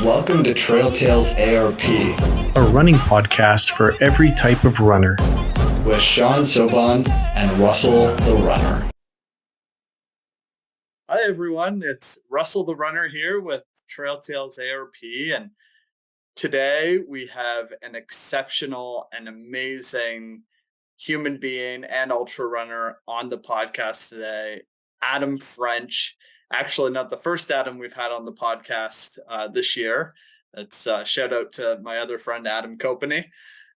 Welcome to Trail Tales ARP a running podcast for every type of runner. with Sean Soban and Russell the Runner. Hi, everyone. It's Russell the Runner here with Trail Tales ARP. And today we have an exceptional and amazing human being and ultra runner on the podcast today, Adam French. Actually, not the first Adam we've had on the podcast this year. It's shout out to my other friend, Adam Kopany.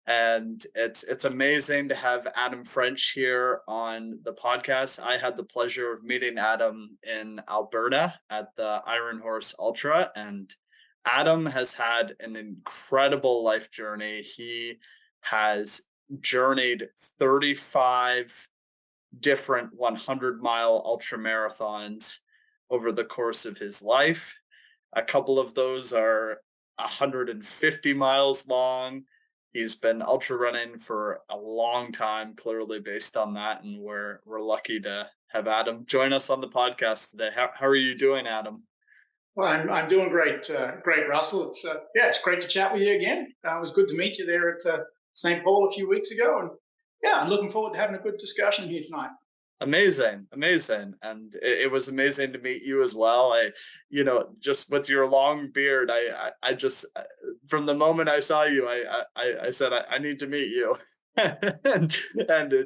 And it's amazing to have Adam French here on the podcast. I had the pleasure of meeting Adam in Alberta at the Iron Horse Ultra, and Adam has had an incredible life journey. He has journeyed 35 different 100-mile ultra marathons over the course of his life. A couple of those are 150 miles long. He's been ultra running for a long time, clearly based on that, and we're lucky to have Adam join us on the podcast today. How are you doing, Adam? Well, I'm doing great, great, Russell. It's great to chat with you again. It was good to meet you there at St. Paul a few weeks ago, and I'm looking forward to having a good discussion here tonight. Amazing. And it was amazing to meet you as well. Just with your long beard, I just, from the moment I saw you, I said, I need to meet you. and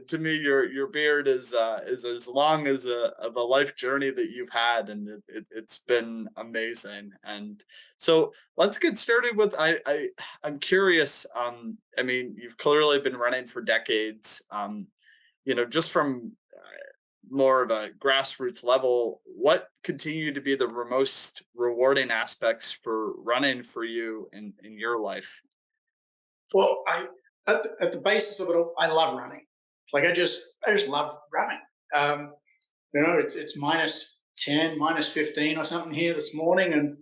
to me, your beard is as long as of a life journey that you've had. And it's been amazing. And so let's get started with, I'm curious. You've clearly been running for decades. Just from more of a grassroots level, what continue to be the most rewarding aspects for running for you in your life? Well, at the basis of it all, I love running. Like I just love running. It's minus 10, minus 15 or something here this morning, and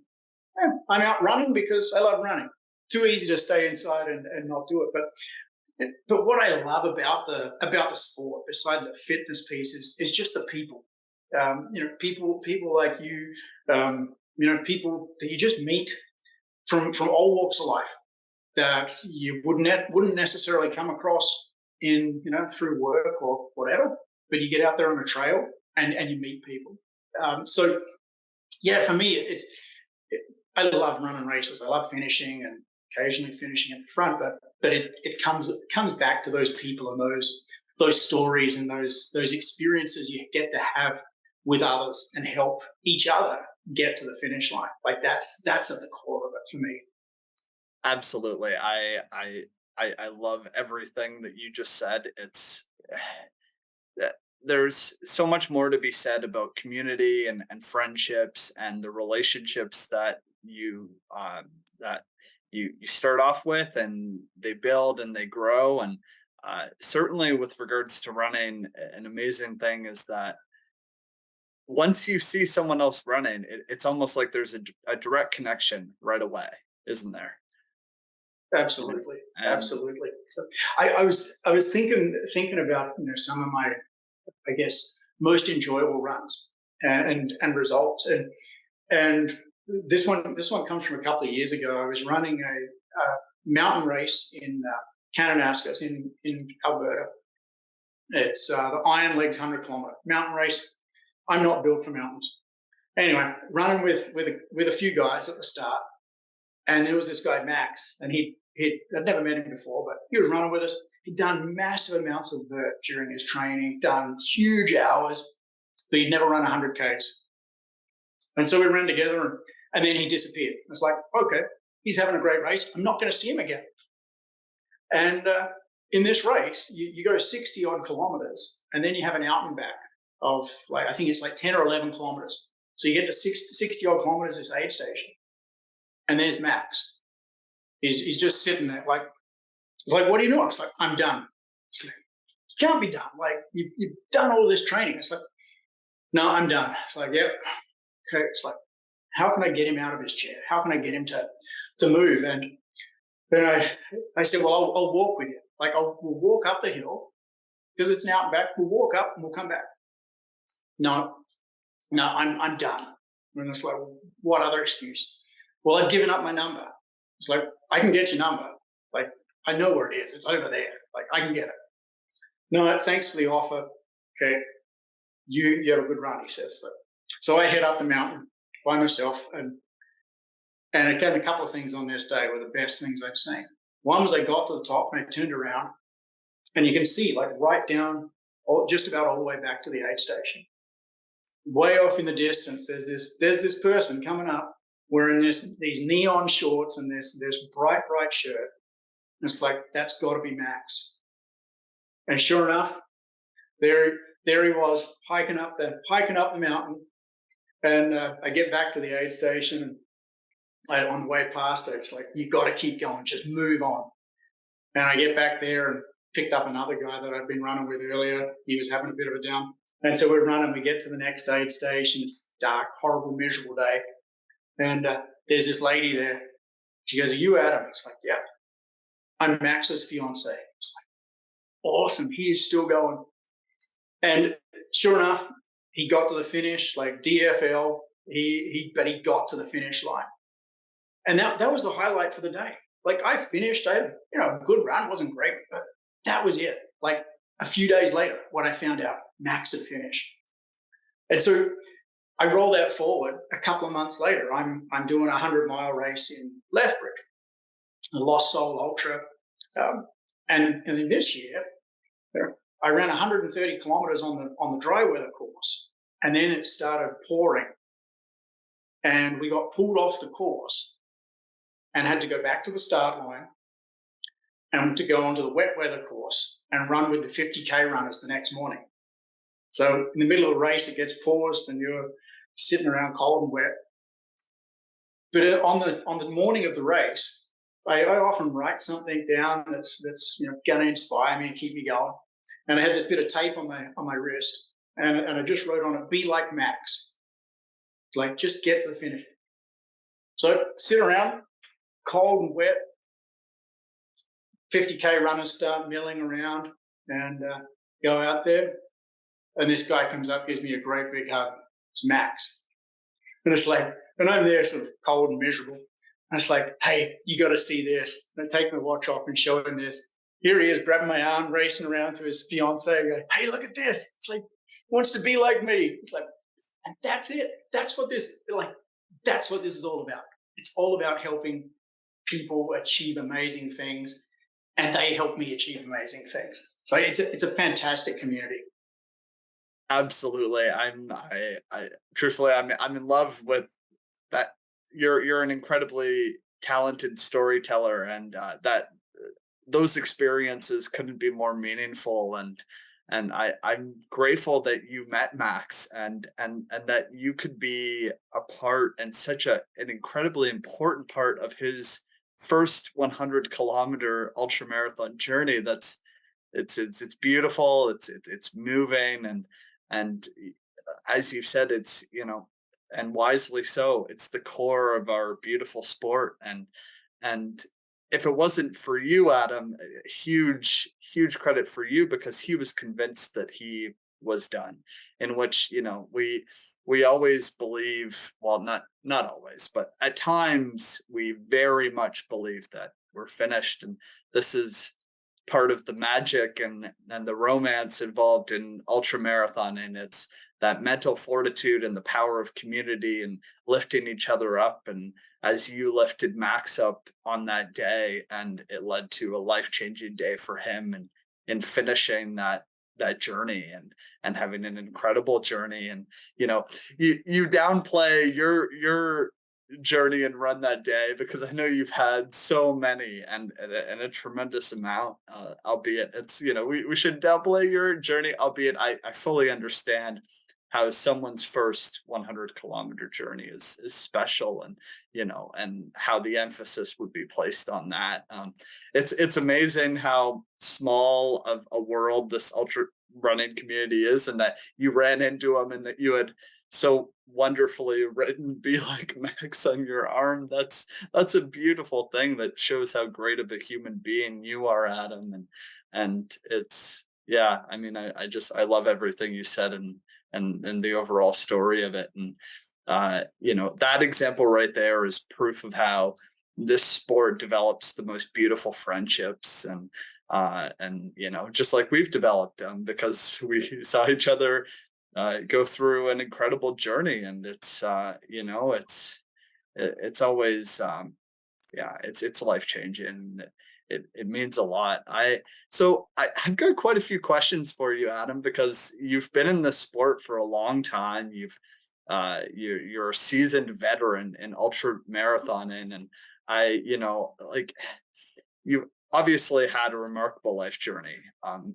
I'm out running because I love running. Too easy to stay inside and not do it. But what I love about the sport, beside the fitness piece, is just the people. People like you. People that you just meet from all walks of life that you wouldn't necessarily come across through work or whatever. But you get out there on a trail and you meet people. For me, I love running races. I love finishing and occasionally finishing at the front, but it comes back to those people and those stories and those experiences you get to have with others and help each other get to the finish line. Like that's at the core of it for me. Absolutely. I love everything that you just said. There's so much more to be said about community and friendships and the relationships that you start off with, and they build and they grow. And certainly with regards to running, an amazing thing is that once you see someone else running, it's almost like there's a direct connection right away, isn't there? Absolutely. So I was thinking about some of my, I guess, most enjoyable runs and results, and this one comes from a couple of years ago. I was running a mountain race in Kananaskis. It's in Alberta. It's the Iron Legs 100-kilometer mountain race. I'm not built for mountains. Anyway, running with a few guys at the start, and there was this guy Max, and I'd never met him before, but he was running with us. He'd done massive amounts of vert during his training, done huge hours, but he'd never run 100 Ks. And so we ran together, and then he disappeared. It's like, okay, he's having a great race. I'm not going to see him again. And in this race, you go 60 odd kilometers, and then you have an out and back of I think it's 10 or 11 kilometers. So you get to 60 odd kilometers, this aid station, and there's Max. He's just sitting there it's like, what are you doing? It's like, I'm done. It's like, you can't be done. Like you've done all this training. It's like, no, I'm done. It's like, yeah. Okay. It's like, how can I get him out of his chair? How can I get him to move? And then I said, well, I'll walk with you. We'll walk up the hill because it's an out and back. We'll walk up and we'll come back. No, I'm done. And it's like, well, what other excuse? Well, I've given up my number. It's like, I can get your number. Like, I know where it is. It's over there. Like, I can get it. No, thanks for the offer. Okay, you have a good run, he says. So I head up the mountain by myself, and again, a couple of things on this day were the best things I've seen. One was I got to the top and I turned around, and you can see like right down, just about all the way back to the aid station. Way off in the distance, there's this person coming up wearing these neon shorts and this bright shirt. And it's like, that's got to be Max. And sure enough, there he was hiking up the mountain. And I get back to the aid station, and on the way past it, it's like, you got to keep going, just move on. And I get back there and picked up another guy that I'd been running with earlier. He was having a bit of a down. And so we're running, we get to the next aid station. It's dark, horrible, miserable day. And there's this lady there. She goes, "Are you Adam?" It's like, "Yeah, I'm Max's fiance." It's like, awesome. He is still going. And sure enough, he got to the finish, like DFL. But he got to the finish line. And that was the highlight for the day. Like, I finished, I had, a good run, wasn't great, but that was it. Like, a few days later, when I found out Max had finished. And so I roll that forward a couple of months later. I'm doing a 100-mile race in Lethbridge, a Lost Soul Ultra. And this year, I ran 130 kilometers on the dry weather course. And then it started pouring. And we got pulled off the course and had to go back to the start line and to go onto the wet weather course and run with the 50K runners the next morning. So in the middle of a race, it gets paused and you're sitting around cold and wet. But on the morning of the race, I often write something down that's going to inspire me and keep me going. And I had this bit of tape on my wrist, and I just wrote on it, "Be like Max." Like, just get to the finish. So sit around, cold and wet. 50K runners start milling around and go out there. And this guy comes up, gives me a great big hug. It's Max. And it's like, and I'm there sort of cold and miserable. And it's like, "Hey, you got to see this." And I take my watch off and show him this. Here he is, grabbing my arm, racing around to his fiance. I go, "Hey, look at this." It's like, wants to be like me. It's like, and that's it. That's what this is all about. It's all about helping people achieve amazing things, and they help me achieve amazing things. So it's a fantastic community. Absolutely. I truthfully, I'm in love with that. You're an incredibly talented storyteller, and that those experiences couldn't be more meaningful. And I'm grateful that you met Max, and that you could be a part and such an incredibly important part of his first 100-kilometer ultramarathon journey. It's beautiful. It's moving, and as you've said, it's and wisely so. It's the core of our beautiful sport, and if it wasn't for you, Adam, huge credit for you, because he was convinced that he was done. In which we always believe, well, not always, but at times we very much believe that we're finished, and this is part of the magic and the romance involved in ultramarathoning. It's that mental fortitude and the power of community and lifting each other up. And as you lifted Max up on that day, and it led to a life-changing day for him, and in finishing that journey and having an incredible journey. And you downplay your journey and run that day, because I know you've had so many and a tremendous amount, albeit it's we should downplay your journey, albeit I fully understand how someone's first 100-kilometer journey is special, and and how the emphasis would be placed on that. It's amazing how small of a world this ultra running community is, and that you ran into them, and that you had so wonderfully written "Be like Max" on your arm. That's a beautiful thing that shows how great of a human being you are, Adam. And it's, yeah, I mean, I love everything you said, and the overall story of it. And that example right there is proof of how this sport develops the most beautiful friendships, and just like we've developed because we saw each other go through an incredible journey. And it's always yeah, it's life changing. It means a lot. I've got quite a few questions for you, Adam, because you've been in this sport for a long time. You're a seasoned veteran in ultra marathoning, and like, you obviously had a remarkable life journey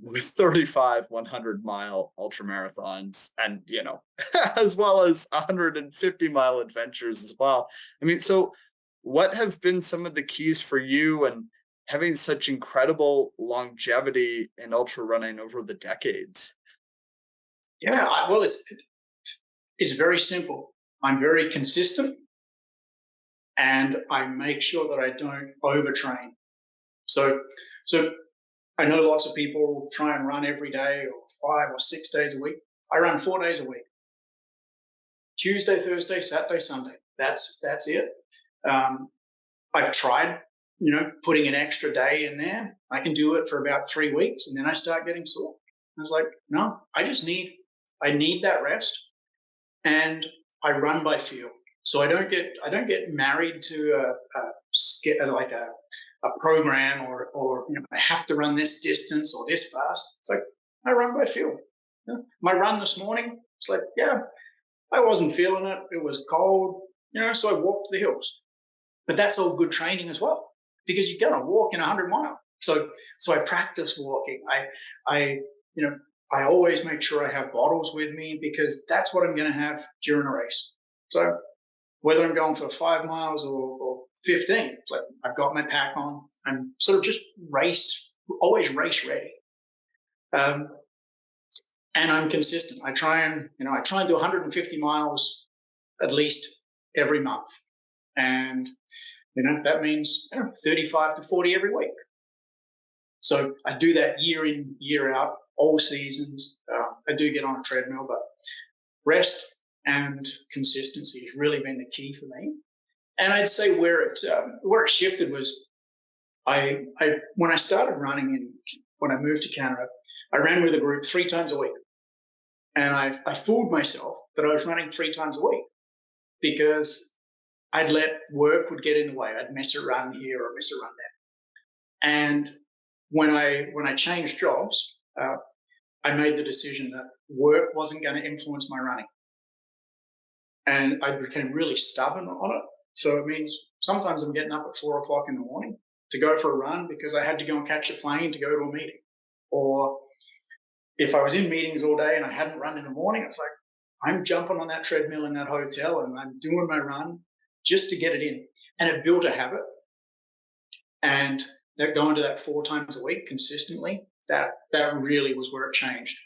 with 35 100-mile ultra marathons, and as well as 150-mile adventures as well. I mean, so what have been some of the keys for you and having such incredible longevity in ultra running over the decades? Yeah, well, it's very simple. I'm very consistent, and I make sure that I don't overtrain. So, so I know lots of people try and run every day or 5 or 6 days a week. I run 4 days a week: Tuesday, Thursday, Saturday, Sunday. That's it. I've tried, putting an extra day in there. I can do it for about 3 weeks, and then I start getting sore. I was like, no, I need that rest, and I run by feel. So I don't get married to a program, or I have to run this distance or this fast. It's like I run by feel. My run this morning, it's like, yeah, I wasn't feeling it. It was cold, so I walked to the hills. But that's all good training as well, because you're going to walk in 100 miles. So I practice walking. I always make sure I have bottles with me, because that's what I'm going to have during a race. So whether I'm going for 5 miles or 15, it's like I've got my pack on. I'm sort of just always race ready. And I'm consistent. I try and do 150 miles at least every month. And, that means 35 to 40 every week. So I do that year in, year out, all seasons. I do get on a treadmill, but rest and consistency has really been the key for me. And I'd say where it shifted was when I started running, when I moved to Canada, I ran with a group 3 times a week. And I fooled myself that I was running 3 times a week, because I'd let work would get in the way. I'd miss a run here or miss a run there. And when I changed jobs, I made the decision that work wasn't going to influence my running. And I became really stubborn on it. So it means sometimes I'm getting up at 4 o'clock in the morning to go for a run, because I had to go and catch a plane to go to a meeting. Or if I was in meetings all day and I hadn't run in the morning, it's like I'm jumping on that treadmill in that hotel and I'm doing my run just to get it in. And it built a habit. And that going to that 4 times a week consistently, that really was where it changed.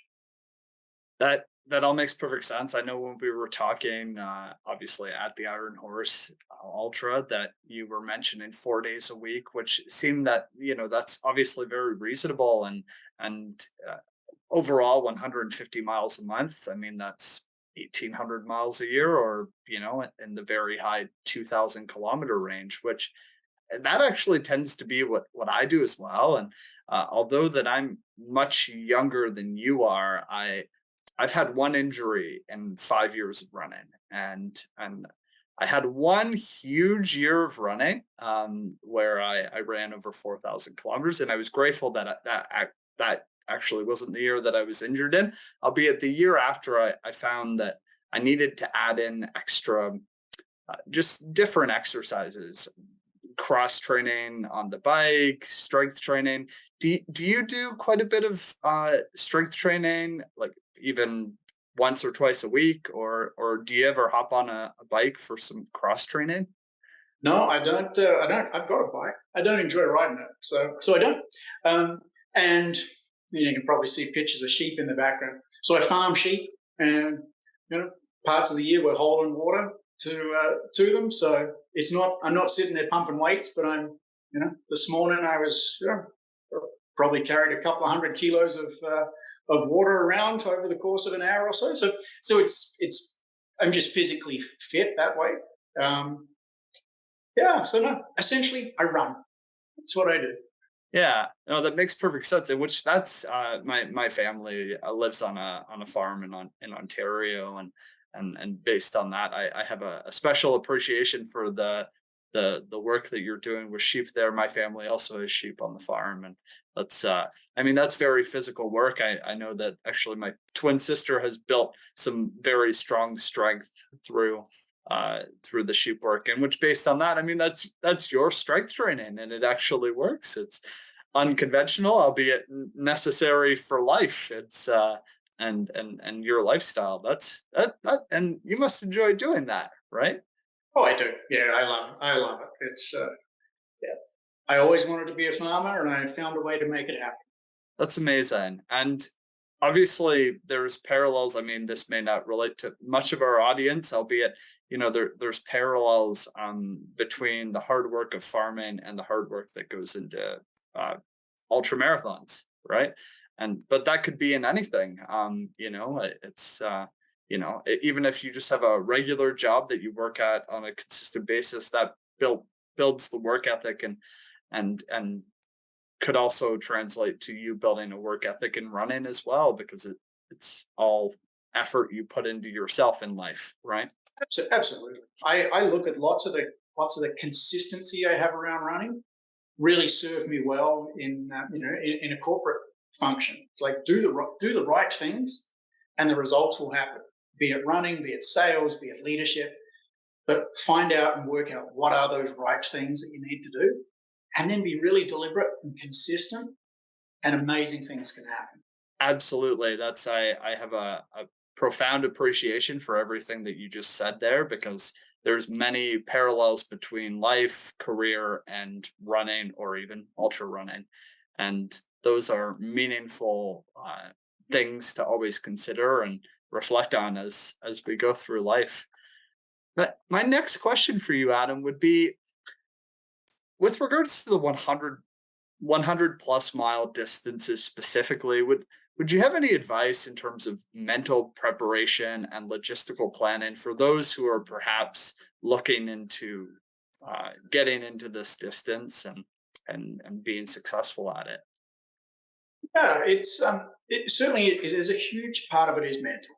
That all makes perfect sense. I know when we were talking, obviously at the Iron Horse Ultra, that you were mentioning 4 days a week, which seemed that that's obviously very reasonable, and overall 150 miles a month. I mean, that's 1,800 miles a year, or in the very high 2,000 kilometer range, which that actually tends to be what I do as well. And although that I'm much younger than you are, I've had one injury in 5 years of running, and I had one huge year of running where I ran over 4,000 kilometers, and I was grateful that that actually wasn't the year that I was injured in. Albeit the year after, I found that I needed to add in extra, just different exercises, cross training on the bike, strength training. Do you do quite a bit of strength training, like even once or twice a week, or do you ever hop on a bike for some cross training? No, I don't. I've got a bike. I don't enjoy riding it, so I don't. And you can probably see pictures of sheep in the background. So I farm sheep, and parts of the year we're hauling water to them. So I'm not sitting there pumping weights, but I'm this morning I was probably carried a couple of 100 kilos of water around over the course of an hour or so. So it's I'm just physically fit that way. Um, yeah, so no, essentially I run. That's what I do. Yeah, no, that makes perfect sense. In which that's my family lives on a farm in Ontario, and based on that, I have a special appreciation for the work that you're doing with sheep there. My family also has sheep on the farm, and that's I mean that's very physical work. I know that actually my twin sister has built some very strong strength through the sheep work, and which based on that, I mean that's your strength training, and it actually works. It's unconventional, albeit necessary for life. It's and your lifestyle. And you must enjoy doing that, right? Oh, I do. Yeah, I love it. I love it. It's yeah. I always wanted to be a farmer, and I found a way to make it happen. That's amazing. And obviously there's parallels. I mean, this may not relate to much of our audience, albeit, there's parallels between the hard work of farming and the hard work that goes into uh, ultra marathons, right? And but that could be in anything. It's even if you just have a regular job that you work at on a consistent basis, that builds the work ethic, and could also translate to you building a work ethic and running as well, because it's all effort you put into yourself in life, right? Absolutely. I look at lots of the consistency I have around running really served me well in a corporate function. It's like do the right things, and the results will happen. Be it running, be it sales, be it leadership, but find out and work out what are those right things that you need to do, and then be really deliberate and consistent, and amazing things can happen. Absolutely. I have a profound appreciation for everything that you just said there, because there's many parallels between life, career, and running, or even ultra running. And those are meaningful things to always consider and reflect on as we go through life. But my next question for you, Adam, would be with regards to the 100 plus mile distances specifically. Would you have any advice in terms of mental preparation and logistical planning for those who are perhaps looking into getting into this distance, and being successful at it? Yeah, it certainly it is a huge part of it is mental.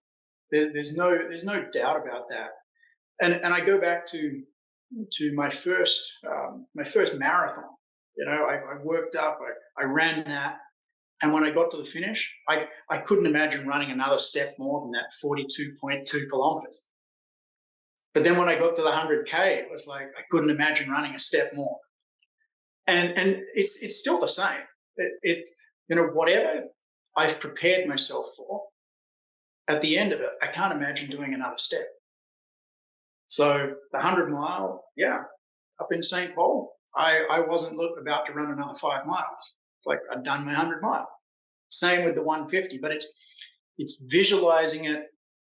There's no doubt about that. And I go back to my first marathon. I worked up, I ran that, and when I got to the finish, I couldn't imagine running another step more than that 42.2 kilometers. But then when I got to the 100K, it was like I couldn't imagine running a step more. And it's still the same. Whatever I've prepared myself for, at the end of it, I can't imagine doing another step. So the 100 mile, yeah, up in St. Paul, I wasn't about to run another 5 miles. It's like I'd done my 100 mile. Same with the 150, but it's visualizing it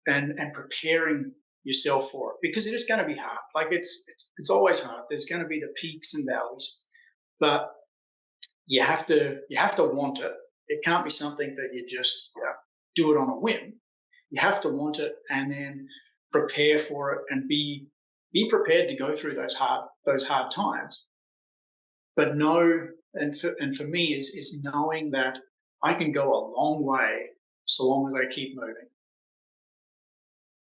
and preparing yourself for it, because it is going to be hard. Like it's always hard. There's going to be the peaks and valleys, but you have to want it. It can't be something that you just do it on a whim. You have to want it, and then prepare for it, and be prepared to go through those hard times. But know, and for me is knowing that I can go a long way so long as I keep moving.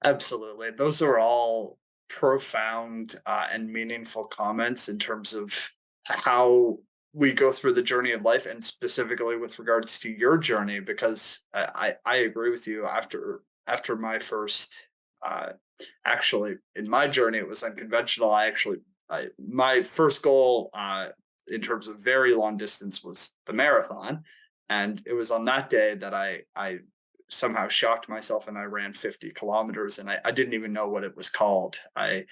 Absolutely. Those are all profound and meaningful comments in terms of how we go through the journey of life, and specifically with regards to your journey, because I agree with you. After my first, uh, actually, in my journey, it was unconventional. My first goal in terms of very long distance was the marathon. And it was on that day that I somehow shocked myself, and I ran 50 kilometers, and I didn't even know what it was called. I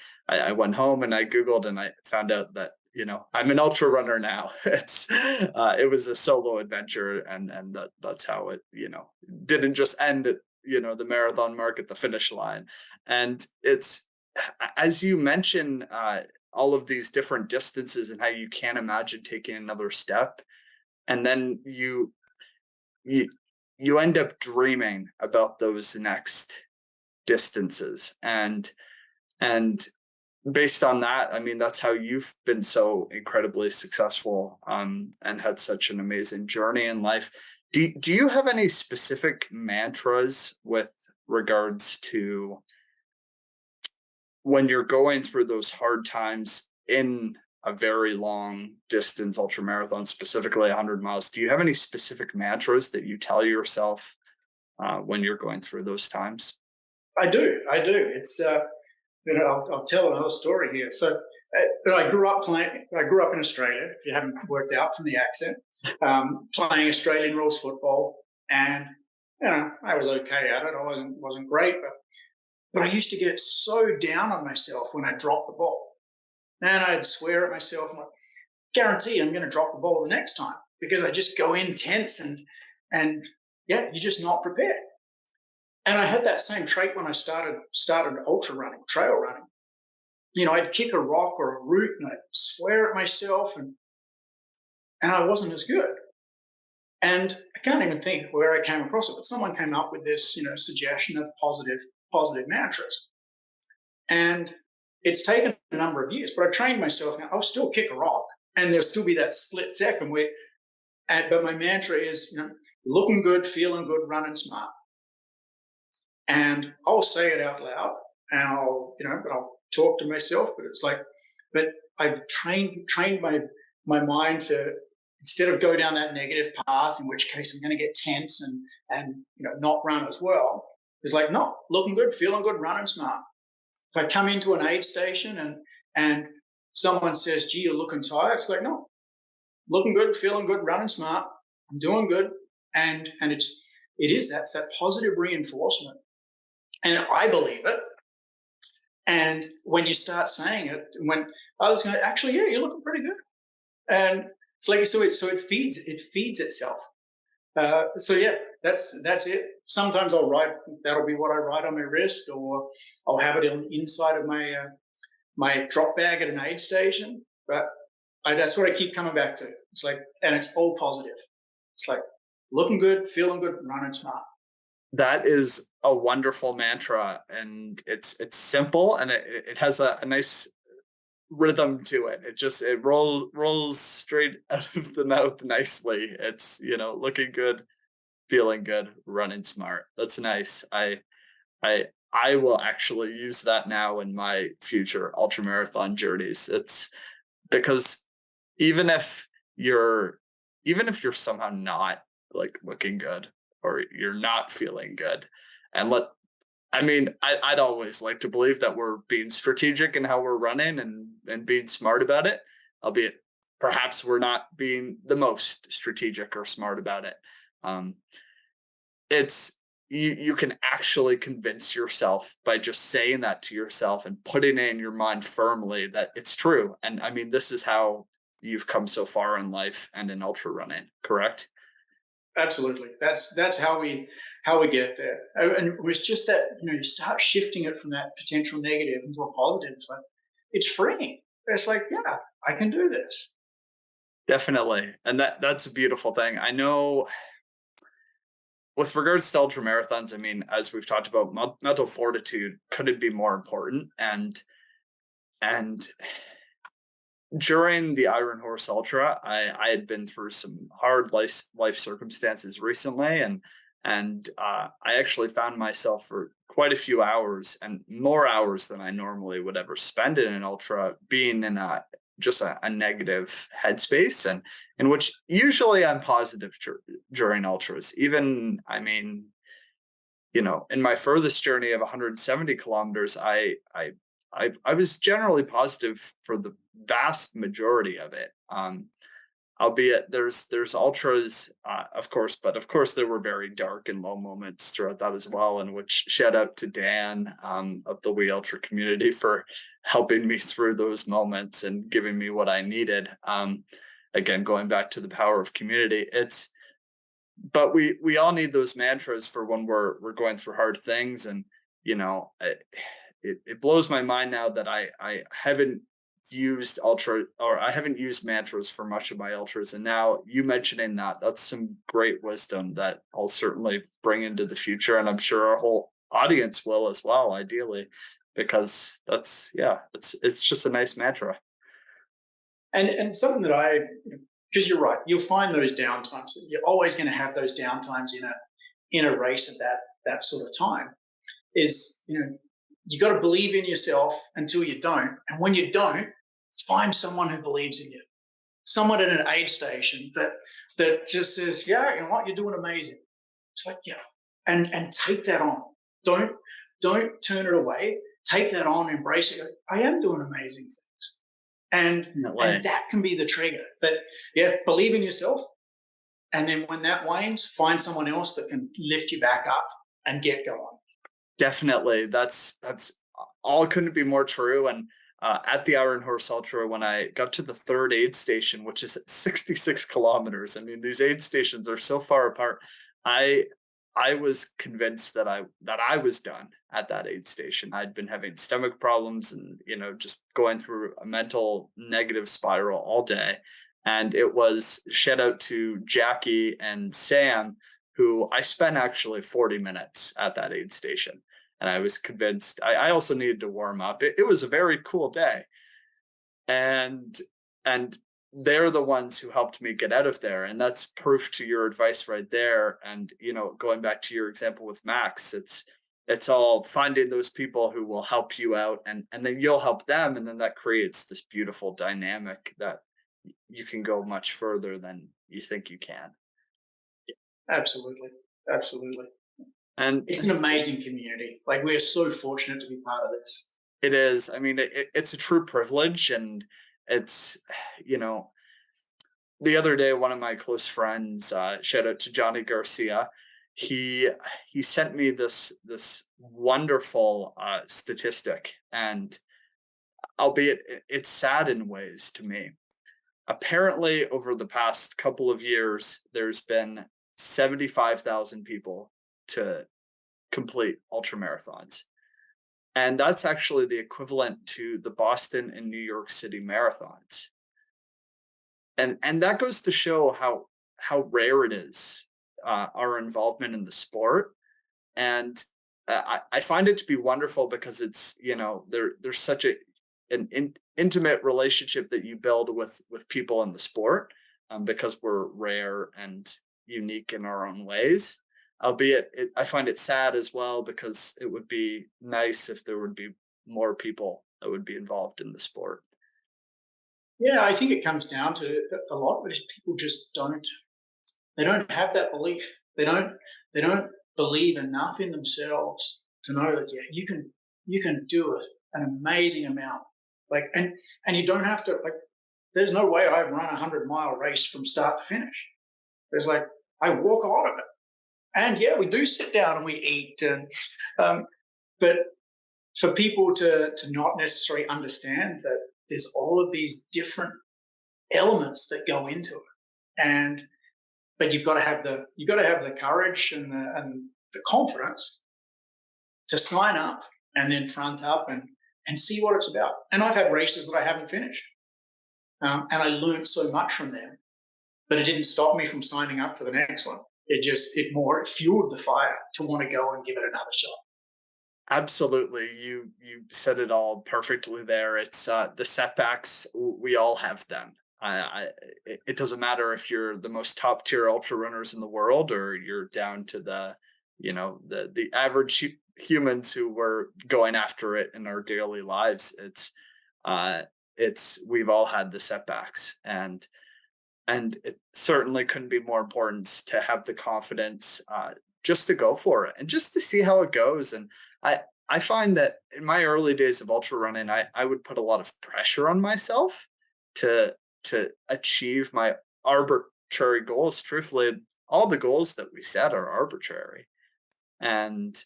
went home and I Googled, and I found out that, I'm an ultra runner now. It was a solo adventure, and that's how it, didn't just end at, the marathon mark at the finish line. And it's, as you mentioned, all of these different distances and how you can't imagine taking another step. And then you you end up dreaming about those next distances. And based on that, I mean, that's how you've been so incredibly successful, and had such an amazing journey in life. Do you have any specific mantras with regards to when you're going through those hard times in a very long distance ultra marathon, specifically 100 miles? Do you have any specific mantras that you tell yourself when you're going through those times? I do. It's I'll tell another story here. So, but I grew up in Australia. If you haven't worked out from the accent, playing Australian rules football, and I was okay at it. I wasn't great, but I used to get so down on myself when I dropped the ball, and I'd swear at myself, like, guarantee I'm going to drop the ball the next time, because I just go in tense and yeah, you're just not prepared. And I had that same trait when I started ultra running, trail running. I'd kick a rock or a root and I'd swear at myself, and I wasn't as good. And I can't even think where I came across it, but someone came up with this, suggestion of positive mantras. And it's taken a number of years, but I trained myself. Now I'll still kick a rock, and there'll still be that split second where, but my mantra is, looking good, feeling good, running smart. And I'll say it out loud, and I'll talk to myself. But it's like, but I've trained my mind to, instead of go down that negative path, in which case I'm going to get tense and not run as well. It's like, no, looking good, feeling good, running smart. If I come into an aid station and someone says, "Gee, you're looking tired," it's like, no, looking good, feeling good, running smart. I'm doing good, and that's that positive reinforcement. And I believe it. And when you start saying it, when others go, actually, yeah, you're looking pretty good. And it's like, so it feeds itself. So yeah, that's it. Sometimes I'll write, that'll be what I write on my wrist, or I'll have it on the inside of my drop bag at an aid station. But that's what I keep coming back to. It's like, and it's all positive. It's like, looking good, feeling good, running smart. That is a wonderful mantra, and it's simple, and it has a nice rhythm to it. It rolls straight out of the mouth nicely. It's, looking good, feeling good, running smart. That's nice. I will actually use that now in my future ultramarathon journeys. It's because even if you're somehow not like looking good, or you're not feeling good, and I'd always like to believe that we're being strategic in how we're running and being smart about it, albeit perhaps we're not being the most strategic or smart about it. It's you can actually convince yourself by just saying that to yourself and putting it in your mind firmly that it's true. And I mean, this is how you've come so far in life and in ultra running, correct? Absolutely. That's how we get there. And it was just that, you start shifting it from that potential negative into a positive. It's like, it's freeing. It's like, yeah, I can do this. Definitely. And that's a beautiful thing. I know with regards to ultra marathons, I mean, as we've talked about, mental fortitude couldn't be more important. And during the Iron Horse Ultra, I had been through some hard life circumstances recently, and I actually found myself for quite a few hours, and more hours than I normally would ever spend in an ultra, being in a negative headspace, and in which usually I'm positive during ultras. Even, I mean, in my furthest journey of 170 kilometers, I was generally positive for the vast majority of it. Albeit there's ultras, of course, but of course there were very dark and low moments throughout that as well. And which, shout out to Dan of the We Ultra community for helping me through those moments and giving me what I needed. Again, going back to the power of community, but we all need those mantras for when we're going through hard things. And it blows my mind now that I haven't used mantras for much of my ultras, and now you mentioning that's some great wisdom that I'll certainly bring into the future, and I'm sure audience will as well, ideally, because it's just a nice mantra. And something that because you're right, you'll find those downtimes. You're always going to have those downtimes in a race at that sort of time. Is you got to believe in yourself until you don't, and when you don't, find someone who believes in you, someone at an aid station that just says, yeah, you know what, you're doing amazing. It's like, yeah, and take that on. Don't turn it away. Take that on, embrace it. I am doing amazing things, and that can be the trigger. That believe in yourself, and then when that wanes, find someone else that can lift you back up and get going. Definitely, that's all couldn't be more true. And at the Iron Horse Ultra, when I got to the third aid station, which is 66 kilometers, I mean, these aid stations are so far apart. I was convinced that I was done at that aid station. I'd been having stomach problems and just going through a mental negative spiral all day. And it was shout out to Jackie and Sam, who I spent actually 40 minutes at that aid station. And I was convinced I also needed to warm up. It was a very cool day. And they're the ones who helped me get out of there. And that's proof to your advice right there. And, going back to your example with Max, it's all finding those people who will help you out and then you'll help them. And then that creates this beautiful dynamic that you can go much further than you think you can. Absolutely. Absolutely. And it's an amazing community. Like, we're so fortunate to be part of this. It is. I mean, it's a true privilege. And it's, the other day, one of my close friends, shout out to Johnny Garcia, he sent me this wonderful statistic, and albeit it's sad in ways to me. Apparently, over the past couple of years, there's been 75,000 people to complete ultramarathons. And that's actually the equivalent to the Boston and New York City marathons. And that goes to show how rare it is, our involvement in the sport. And I find it to be wonderful because it's, there's such an intimate relationship that you build with people in the sport, because we're rare and unique in our own ways. Albeit, I find it sad as well, because it would be nice if there would be more people that would be involved in the sport. Yeah, I think it comes down to a lot, but people just they don't have that belief. They don't believe enough in themselves to know that you can do it an amazing amount. Like, and you don't have to, like, there's no way I run 100-mile race from start to finish. There's like, I walk a lot of it. And we do sit down and we eat, and but for people to not necessarily understand that there's all of these different elements that go into it, but you've got to have the courage and the confidence to sign up and then front up and see what it's about. And I've had races that I haven't finished, and I learned so much from them, but it didn't stop me from signing up for the next one. It fueled the fire to want to go and give it another shot. Absolutely. You said it all perfectly there. It's the setbacks, we all have them. It doesn't matter if you're the most top tier ultra runners in the world, or you're down to the average humans who were going after it in our daily lives. We've all had the setbacks, and it certainly couldn't be more important to have the confidence just to go for it and just to see how it goes. And I find that in my early days of ultra running, I would put a lot of pressure on myself to achieve my arbitrary goals. Truthfully, all the goals that we set are arbitrary. And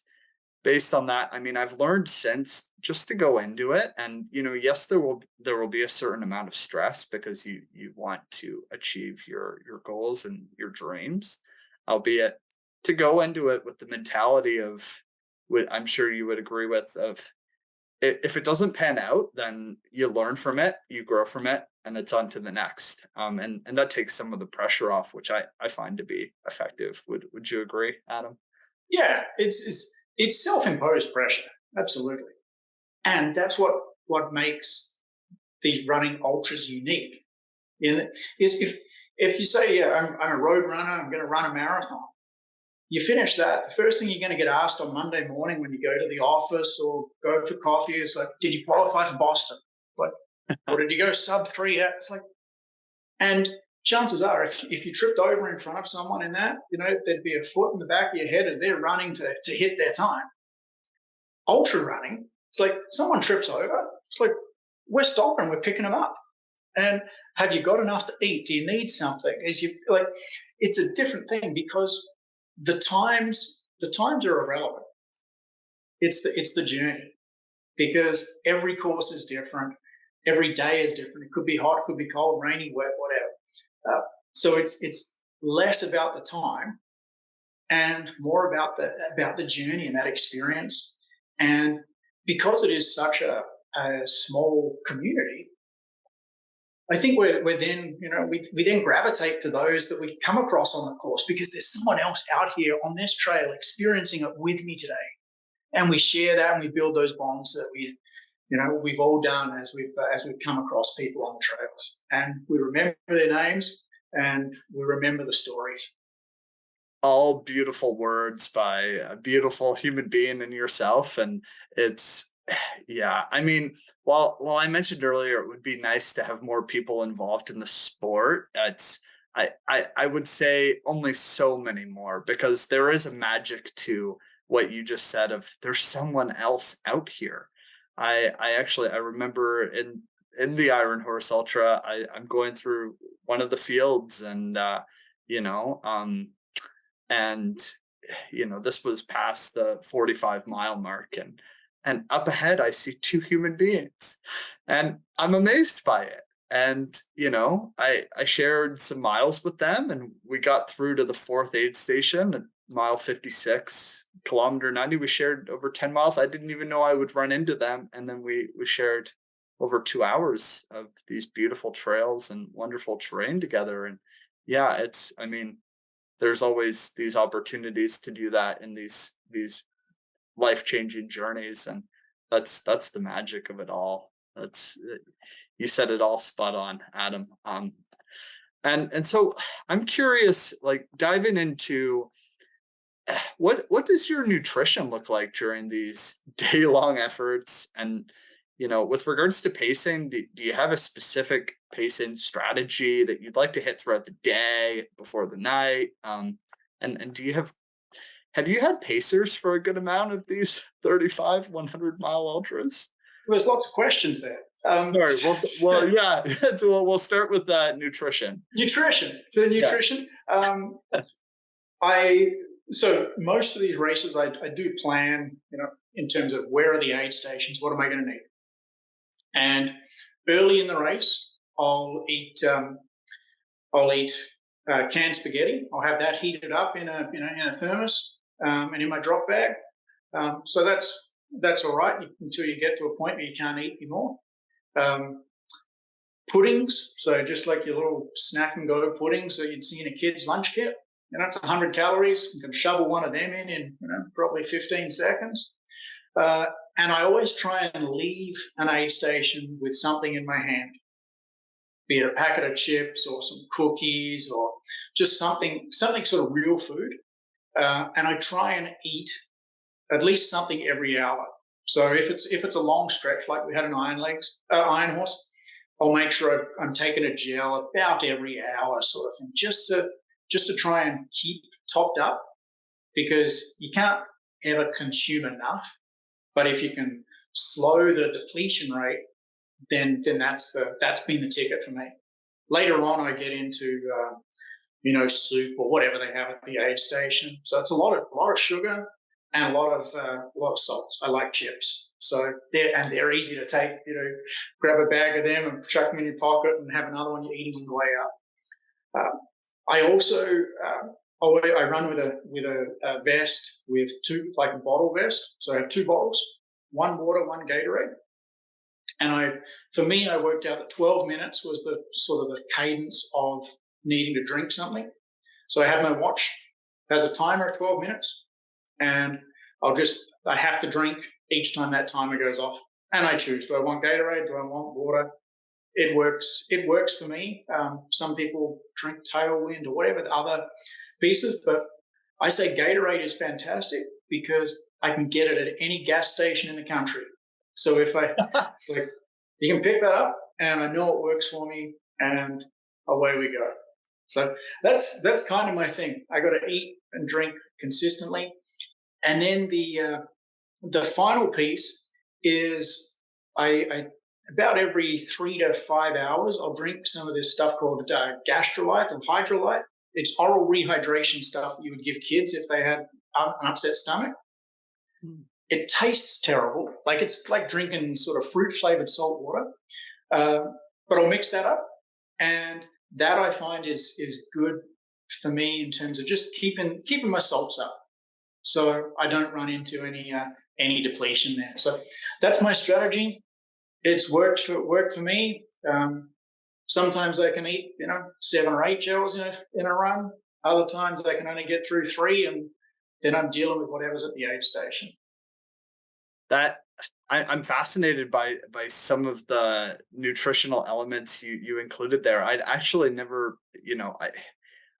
based on that, I mean, I've learned since just to go into it. And, yes, there will be a certain amount of stress, because you want to achieve your goals and your dreams, albeit to go into it with the mentality of, what I'm sure you would agree with, of if it doesn't pan out, then you learn from it, you grow from it, and it's on to the next. And that takes some of the pressure off, which I find to be effective. Would you agree, Adam? Yeah, it's it's self-imposed pressure, absolutely, and that's what makes these running ultras unique. Is if you say, yeah, I'm a road runner, I'm going to run a marathon. You finish that, the first thing you're going to get asked on Monday morning when you go to the office or go for coffee is like, did you qualify for Boston? Like, or did you go sub 3? It's like, and chances are, if you tripped over in front of someone in that, there'd be a foot in the back of your head as they're running to hit their time. Ultra running, it's like someone trips over, it's like, we're stopping, we're picking them up. And have you got enough to eat? Do you need something? It's a different thing because the times are irrelevant. It's the journey, because every course is different, every day is different. It could be hot, could be cold, rainy, wet, whatever. So it's less about the time and more about the journey and that experience. And because it is such a small community, I think we're then, we then gravitate to those that we come across on the course because there's someone else out here on this trail experiencing it with me today. And we share that and we build those bonds that we've all done as we've come across people on the trails. And we remember their names and we remember the stories. All beautiful words by a beautiful human being in yourself. And it's, yeah, I mean, while I mentioned earlier it would be nice to have more people involved in the sport, I would say only so many more, because there is a magic to what you just said of there's someone else out here. I remember in the Iron Horse Ultra, I'm going through one of the fields and this was past the 45-mile mark, and up ahead, I see two human beings and I'm amazed by it. And, I shared some miles with them and we got through to the fourth aid station at mile 56, kilometer 90. We shared over 10 miles. I didn't even know I would run into them. And then we shared over 2 hours of these beautiful trails and wonderful terrain together. And yeah, there's always these opportunities to do that in these life-changing journeys, and that's the magic of it all. You said it all spot on, Adam. And so I'm curious, like diving into what does your nutrition look like during these day-long efforts? And with regards to pacing, do you have a specific pacing strategy that you'd like to hit throughout the day, before the night? And do you have you had pacers for a good amount of these 35 100-mile ultras? There's lots of questions there. Sorry. Yeah. So we'll start with nutrition. So nutrition. Yeah. So most of these races, I do plan, in terms of where are the aid stations, what am I going to need, and early in the race, I'll eat canned spaghetti. I'll have that heated up in a thermos. And in my drop bag. So that's all right until you get to a point where you can't eat anymore. Puddings, so just like your little snack and go puddings that you'd see in a kid's lunch kit. It's 100 calories. You can shovel one of them in probably 15 seconds. And I always try and leave an aid station with something in my hand, be it a packet of chips or some cookies or just something sort of real food. And I try and eat at least something every hour. So if it's a long stretch, like we had an Iron Horse, I'll make sure I'm taking a gel about every hour, sort of thing, just to try and keep topped up, because you can't ever consume enough. But if you can slow the depletion rate, then that's been the ticket for me. Later on, I get into soup or whatever they have at the aid station. So it's a lot of sugar and a lot of salt. I like chips, so they're easy to take. Grab a bag of them and chuck them in your pocket and have another one. You're eating on the way up. I also I run with a vest with two, like a bottle vest. So I have two bottles, one water, one Gatorade. And I worked out that 12 minutes was the sort of the cadence of needing to drink something. So I have my watch has a timer of 12 minutes, and I'll just I have to drink each time that timer goes off, and I choose: do I want Gatorade? Do I want water? It works. It works for me. Some people drink Tailwind or whatever the other pieces, but I say Gatorade is fantastic because I can get it at any gas station in the country. So if it's like, you can pick that up, and I know it works for me, and away we go. So that's kind of my thing. I got to eat and drink consistently, and then the final piece is I about every 3 to 5 hours I'll drink some of this stuff called Gastrolyte or Hydrolyte. It's oral rehydration stuff that you would give kids if they had an upset stomach. It tastes terrible, like it's like drinking sort of fruit flavored salt water. But I'll mix that up, and that I find is good for me in terms of just keeping my salts up, so I don't run into any depletion there. So that's my strategy. It's worked for me. Sometimes I can eat 7 or 8 gels in a run. Other times I can only get through 3, and then I'm dealing with whatever's at the aid station. That I'm fascinated by some of the nutritional elements you included there. I'd actually never,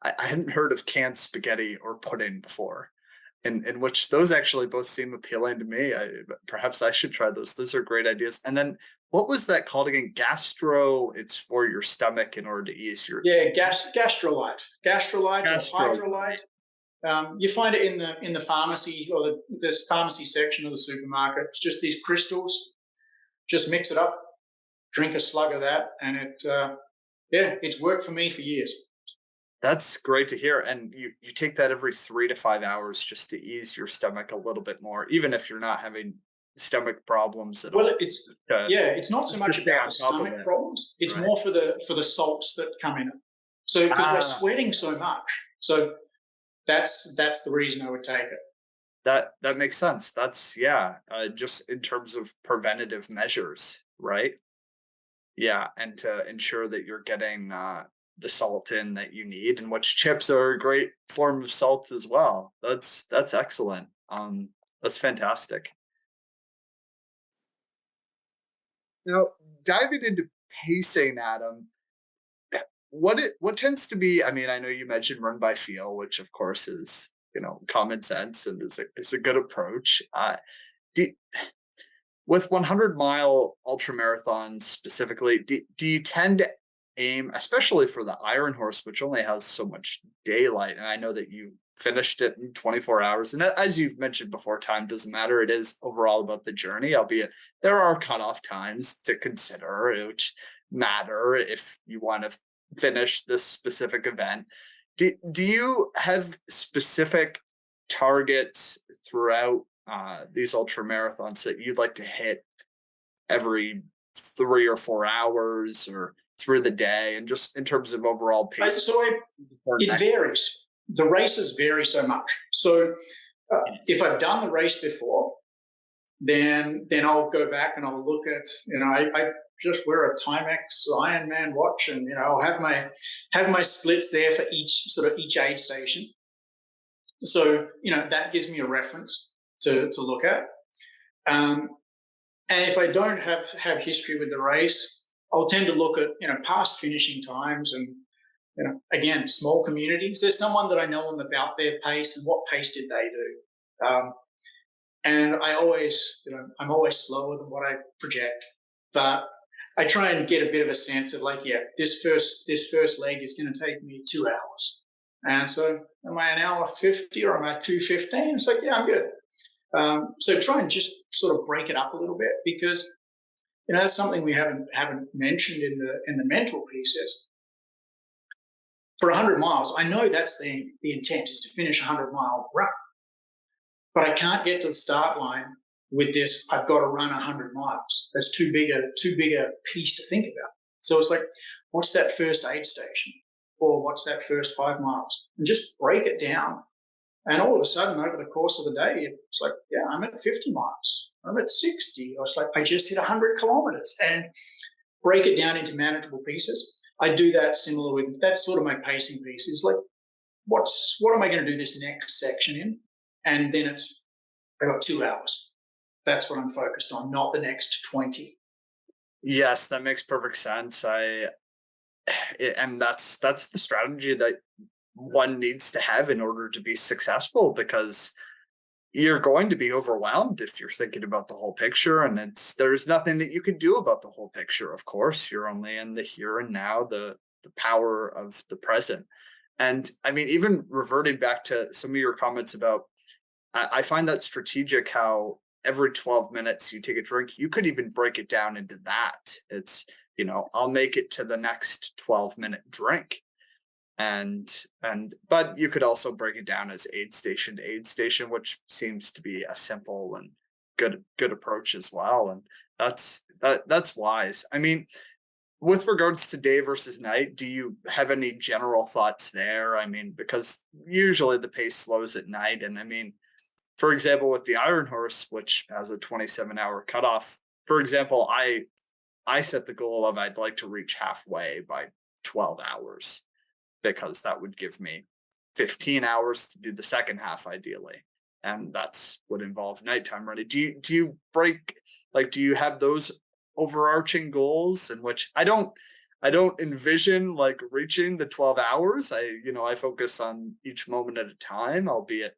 I hadn't heard of canned spaghetti or pudding before, in which those actually both seem appealing to me. Perhaps I should try those. Those are great ideas. And then what was that called again? Gastro. It's for your stomach in order to ease your. Yeah, Gastrolyte or Hydrolyte. You find it in the pharmacy or the pharmacy section of the supermarket. It's just these crystals. Just mix it up, drink a slug of that, and it's worked for me for years. That's great to hear. And you take that every 3 to 5 hours just to ease your stomach a little bit more, even if you're not having stomach problems at all. Well, it's not so much about the stomach problems. It's more for the salts that come in it. So because we're sweating so much, so that's the reason I would take it. That makes sense. That's just in terms of preventative measures, right? Yeah, and to ensure that you're getting the salt in that you need, and which chips are a great form of salt as well. That's excellent. That's fantastic. Now, diving into pacing, Adam, what tends to be, I mean, I know you mentioned run by feel, which of course is, common sense and is a good approach. With 100-mile ultra marathons specifically, do you tend to aim, especially for the Iron Horse, which only has so much daylight? And I know that you finished it in 24 hours. And as you've mentioned before, time doesn't matter. It is overall about the journey, albeit there are cutoff times to consider, which matter if you want to finish this specific event. Do you have specific targets throughout these ultra marathons that you'd like to hit every 3 or 4 hours or through the day, and just in terms of overall pace? It varies. The races vary so much. So if I've done the race before, then I'll go back and I'll look at, I just wear a Timex Ironman watch, and I'll have my splits there for each aid station. So that gives me a reference to look at. And if I don't have history with the race, I'll tend to look at past finishing times, and again, small communities. There's someone that I know them about their pace and what pace did they do. And I always, I'm always slower than what I project, but I try and get a bit of a sense of this first leg is going to take me 2 hours. And so am I an hour 50 or am I 2:15? It's I'm good. So try and just sort of break it up a little bit, because that's something we haven't mentioned in the mental piece. Is for 100 miles, I know that's the intent, is to finish a 100-mile run, but I can't get to the start line with this. I've got to run 100 miles. That's too big a piece to think about. So it's what's that first aid station, or what's that first 5 miles, and just break it down. And all of a sudden, over the course of the day, it's I'm at 50 miles. I'm at 60. Or it's I just hit 100 kilometers, and break it down into manageable pieces. I do that similar with, that's sort of my pacing piece, is what am I going to do this next section in? And then it's I got 2 hours. That's what I'm focused on, not the next 20. Yes, that makes perfect sense. And that's the strategy that one needs to have in order to be successful, because you're going to be overwhelmed if you're thinking about the whole picture, and there's nothing that you can do about the whole picture. Of course, you're only in the here and now, the power of the present. And I mean, even reverting back to some of your comments about, I find that strategic, how every 12 minutes you take a drink. You could even break it down into that. It's, I'll make it to the next 12-minute drink. But you could also break it down as aid station to aid station, which seems to be a simple and good approach as well. And that's wise. I mean, with regards to day versus night, do you have any general thoughts there? I mean, because usually the pace slows at night. And I mean, for example, with the Iron Horse, which has a 27-hour cutoff, for example, I set the goal of, I'd like to reach halfway by 12 hours, because that would give me 15 hours to do the second half ideally. And that's would involve nighttime running. Do you do you have those overarching goals, in which I don't envision like reaching the 12 hours. I focus on each moment at a time, albeit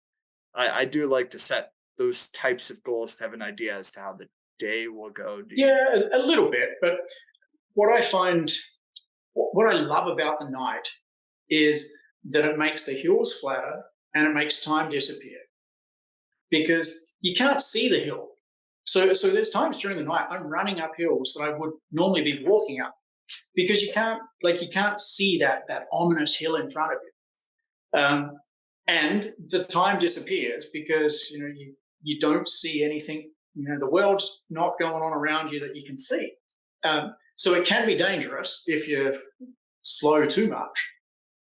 I do like to set those types of goals to have an idea as to how the day will go. Yeah, a little bit. But what I find, what I love about the night is that it makes the hills flatter and it makes time disappear, because you can't see the hill. So there's times during the night I'm running up hills that I would normally be walking up, because you can't see that ominous hill in front of you. And the time disappears because you don't see anything. The world's not going on around you that you can see. So it can be dangerous if you're slow too much.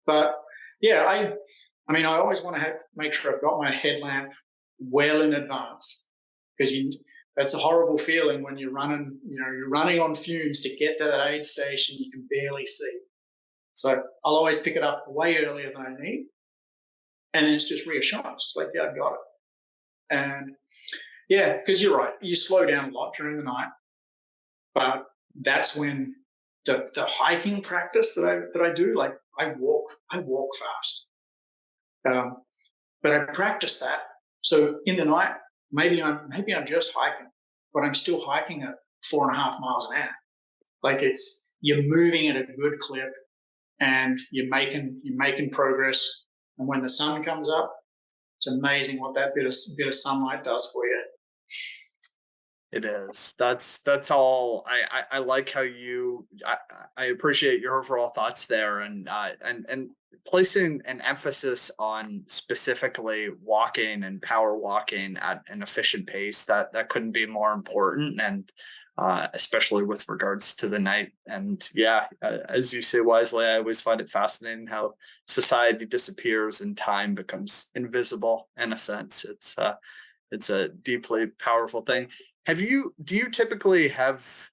But yeah, I mean, I always want to make sure I've got my headlamp well in advance, because it's a horrible feeling when you're running on fumes to get to that aid station, you can barely see. So I'll always pick it up way earlier than I need. And then it's just reassurance. It's like, yeah, I've got it. And yeah, because you're right, you slow down a lot during the night, but that's when the hiking practice that I do, like I walk fast. But I practice that. So in the night, maybe I'm just hiking, but I'm still hiking at 4.5 miles an hour. Like you're moving at a good clip, and you're making progress. And when the sun comes up, it's amazing what that bit of sunlight does for you. It is. That's all. I like how I appreciate your overall thoughts there, and placing an emphasis on specifically walking and power walking at an efficient pace. That couldn't be more important, and especially with regards to the night. And yeah, as you say wisely, I always find it fascinating how society disappears and time becomes invisible. In a sense, it's a deeply powerful thing. Do you typically have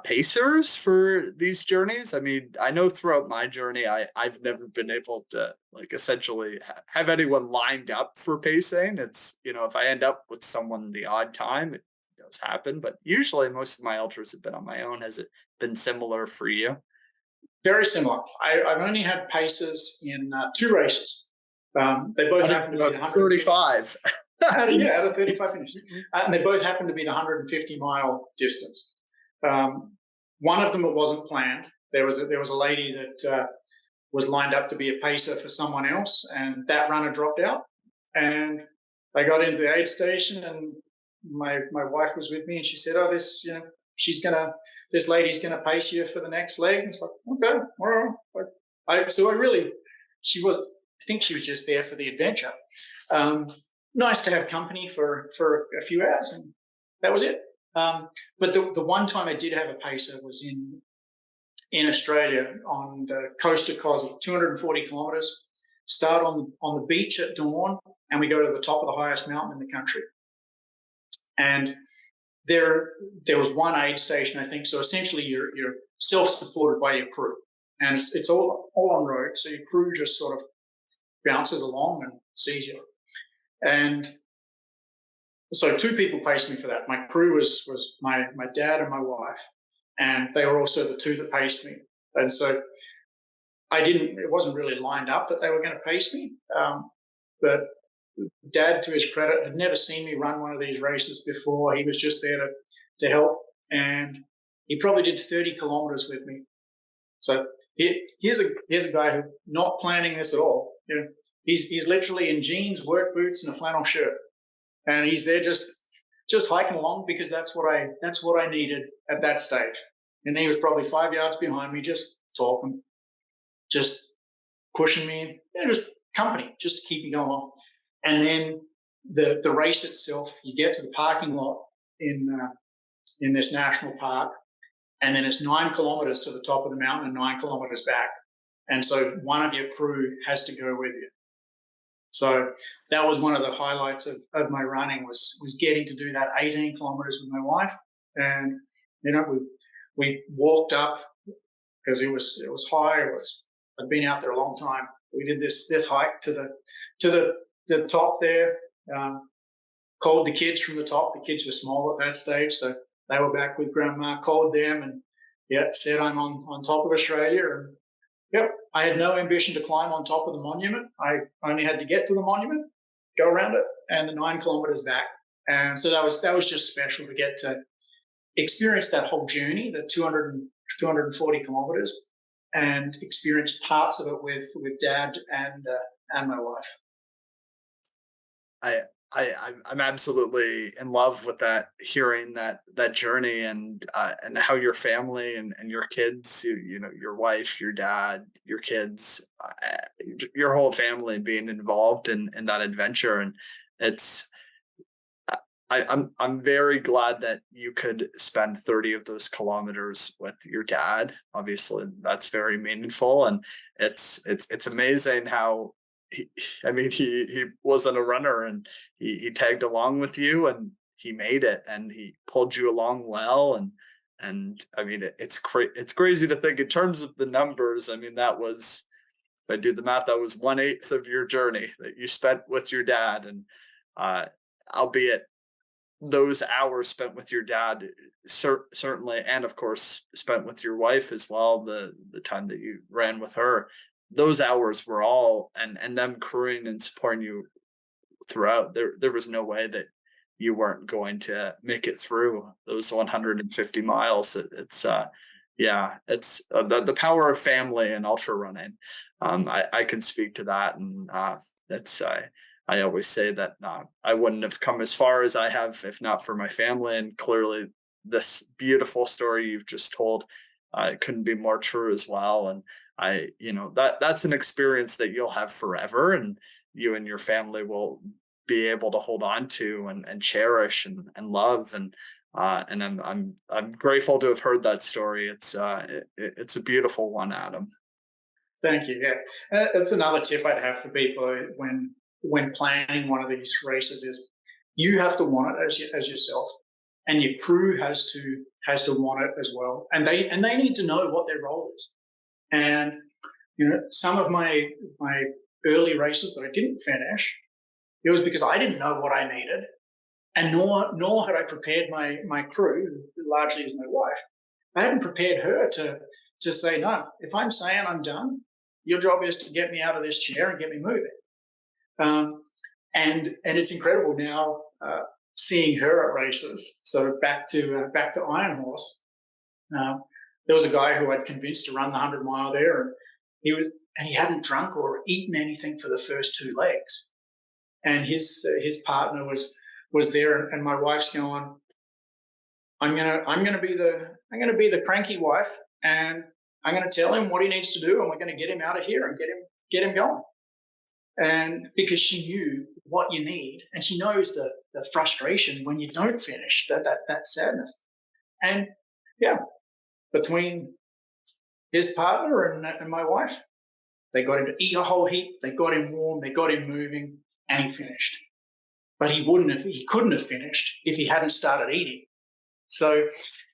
pacers for these journeys? I mean, I know throughout my journey, I've never been able to essentially have anyone lined up for pacing. It's, if I end up with someone the odd time, it does happen, but usually most of my ultras have been on my own. Has it been similar for you? Very similar. I've only had pacers in 2 races. They both happen to be 35. Out of 35 finishes. And they both happened to be the 150-mile distance. One of them, it wasn't planned. There was a lady that was lined up to be a pacer for someone else, and that runner dropped out. And I got into the aid station, and my wife was with me, and she said, "Oh, this lady's gonna pace you for the next leg." And it's like, okay, all right. I think she was just there for the adventure. Nice to have company for a few hours, and that was it. But the one time I did have a pacer was in Australia on the coast of Cozzy, 240 kilometres. Start on the beach at dawn, and we go to the top of the highest mountain in the country. And there was one aid station, I think. So essentially, you're self-supported by your crew, and it's all on road. So your crew just sort of bounces along and sees you. And So two people paced me for that. My crew was my dad and my wife, and they were also the two that paced me. And so I didn't. It wasn't really lined up that they were going to pace me. But Dad, to his credit, had never seen me run one of these races before. He was just there to help, and he probably did 30 kilometers with me. So here's a guy who not planning this at all. You know, he's literally in jeans, work boots, and a flannel shirt, and he's there just hiking along because that's what I needed at that stage. And he was probably 5 yards behind me, just talking, just pushing me, just company, just to keep me going on. And then the race itself, you get to the parking lot in this national park, and then it's 9 kilometers to the top of the mountain and 9 kilometers back. And so one of your crew has to go with you. So that was one of the highlights of my running was getting to do that 18 kilometers with my wife. And we walked up because it was high. I'd been out there a long time. We did this hike to the top there. Called the kids from the top. The kids were small at that stage, so they were back with Grandma. Called them and said I'm on top of Australia. And I had no ambition to climb on top of the monument. I only had to get to the monument, go around it, and the 9 kilometers back. And so that was just special to get to experience that whole journey, the 240 kilometers, and experience parts of it with Dad and my wife. I'm absolutely in love with that, hearing that journey and how your family and your kids, your wife, your dad, your kids, your whole family being involved in that adventure. And it's I'm very glad that you could spend 30 of those kilometers with your dad. Obviously, that's very meaningful, and it's amazing how he wasn't a runner, and he tagged along with you, and he made it, and he pulled you along well, and I mean it's crazy to think in terms of the numbers. I mean, that was, if I do the math, that was 1/8 of your journey that you spent with your dad, and albeit those hours spent with your dad certainly, and of course spent with your wife as well, the time that you ran with her, those hours were all, and them crewing and supporting you throughout, there was no way that you weren't going to make it through those 150 miles. It's the power of family and ultra running. I can speak to that, and that's I always say that I wouldn't have come as far as I have if not for my family. And clearly this beautiful story you've just told, it couldn't be more true as well. And that's an experience that you'll have forever, and you and your family will be able to hold on to and cherish and love. And I'm grateful to have heard that story. It's a beautiful one, Adam. Thank you. Yeah, that's another tip I'd have for people when planning one of these races is you have to want it as yourself, and your crew has to want it as well, and they need to know what their role is. And some of my early races that I didn't finish, it was because I didn't know what I needed, and nor had I prepared my crew, who largely is my wife. I hadn't prepared her to say, no, if I'm saying I'm done, your job is to get me out of this chair and get me moving. And it's incredible now seeing her at races. So back to Iron Horse. There was a guy who I'd convinced to run the 100-mile there, and he hadn't drunk or eaten anything for the first 2 legs. And his partner was there, and my wife's going, I'm gonna be the cranky wife, and I'm gonna tell him what he needs to do, and we're gonna get him out of here and get him going. And because she knew what you need, and she knows the frustration when you don't finish, that sadness. And between his partner and my wife, they got him to eat a whole heap, they got him warm, they got him moving, and he finished. But he couldn't have finished if he hadn't started eating. So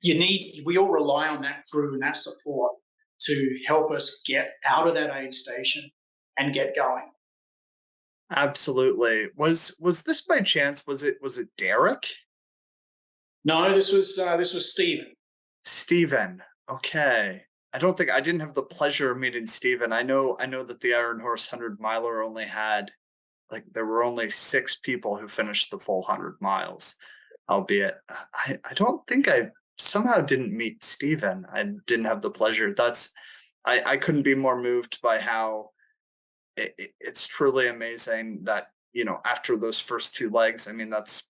we all rely on that crew and that support to help us get out of that aid station and get going. Absolutely. Was this by chance? Was it Derek? No, this was Stephen. Steven. Okay. I didn't have the pleasure of meeting Steven. I know that the Iron Horse 100 miler only had like there were only 6 people who finished the full 100 miles, albeit I don't think I somehow didn't meet Steven. I didn't have the pleasure. I couldn't be more moved by how it's truly amazing that, after those first 2 legs, I mean, that's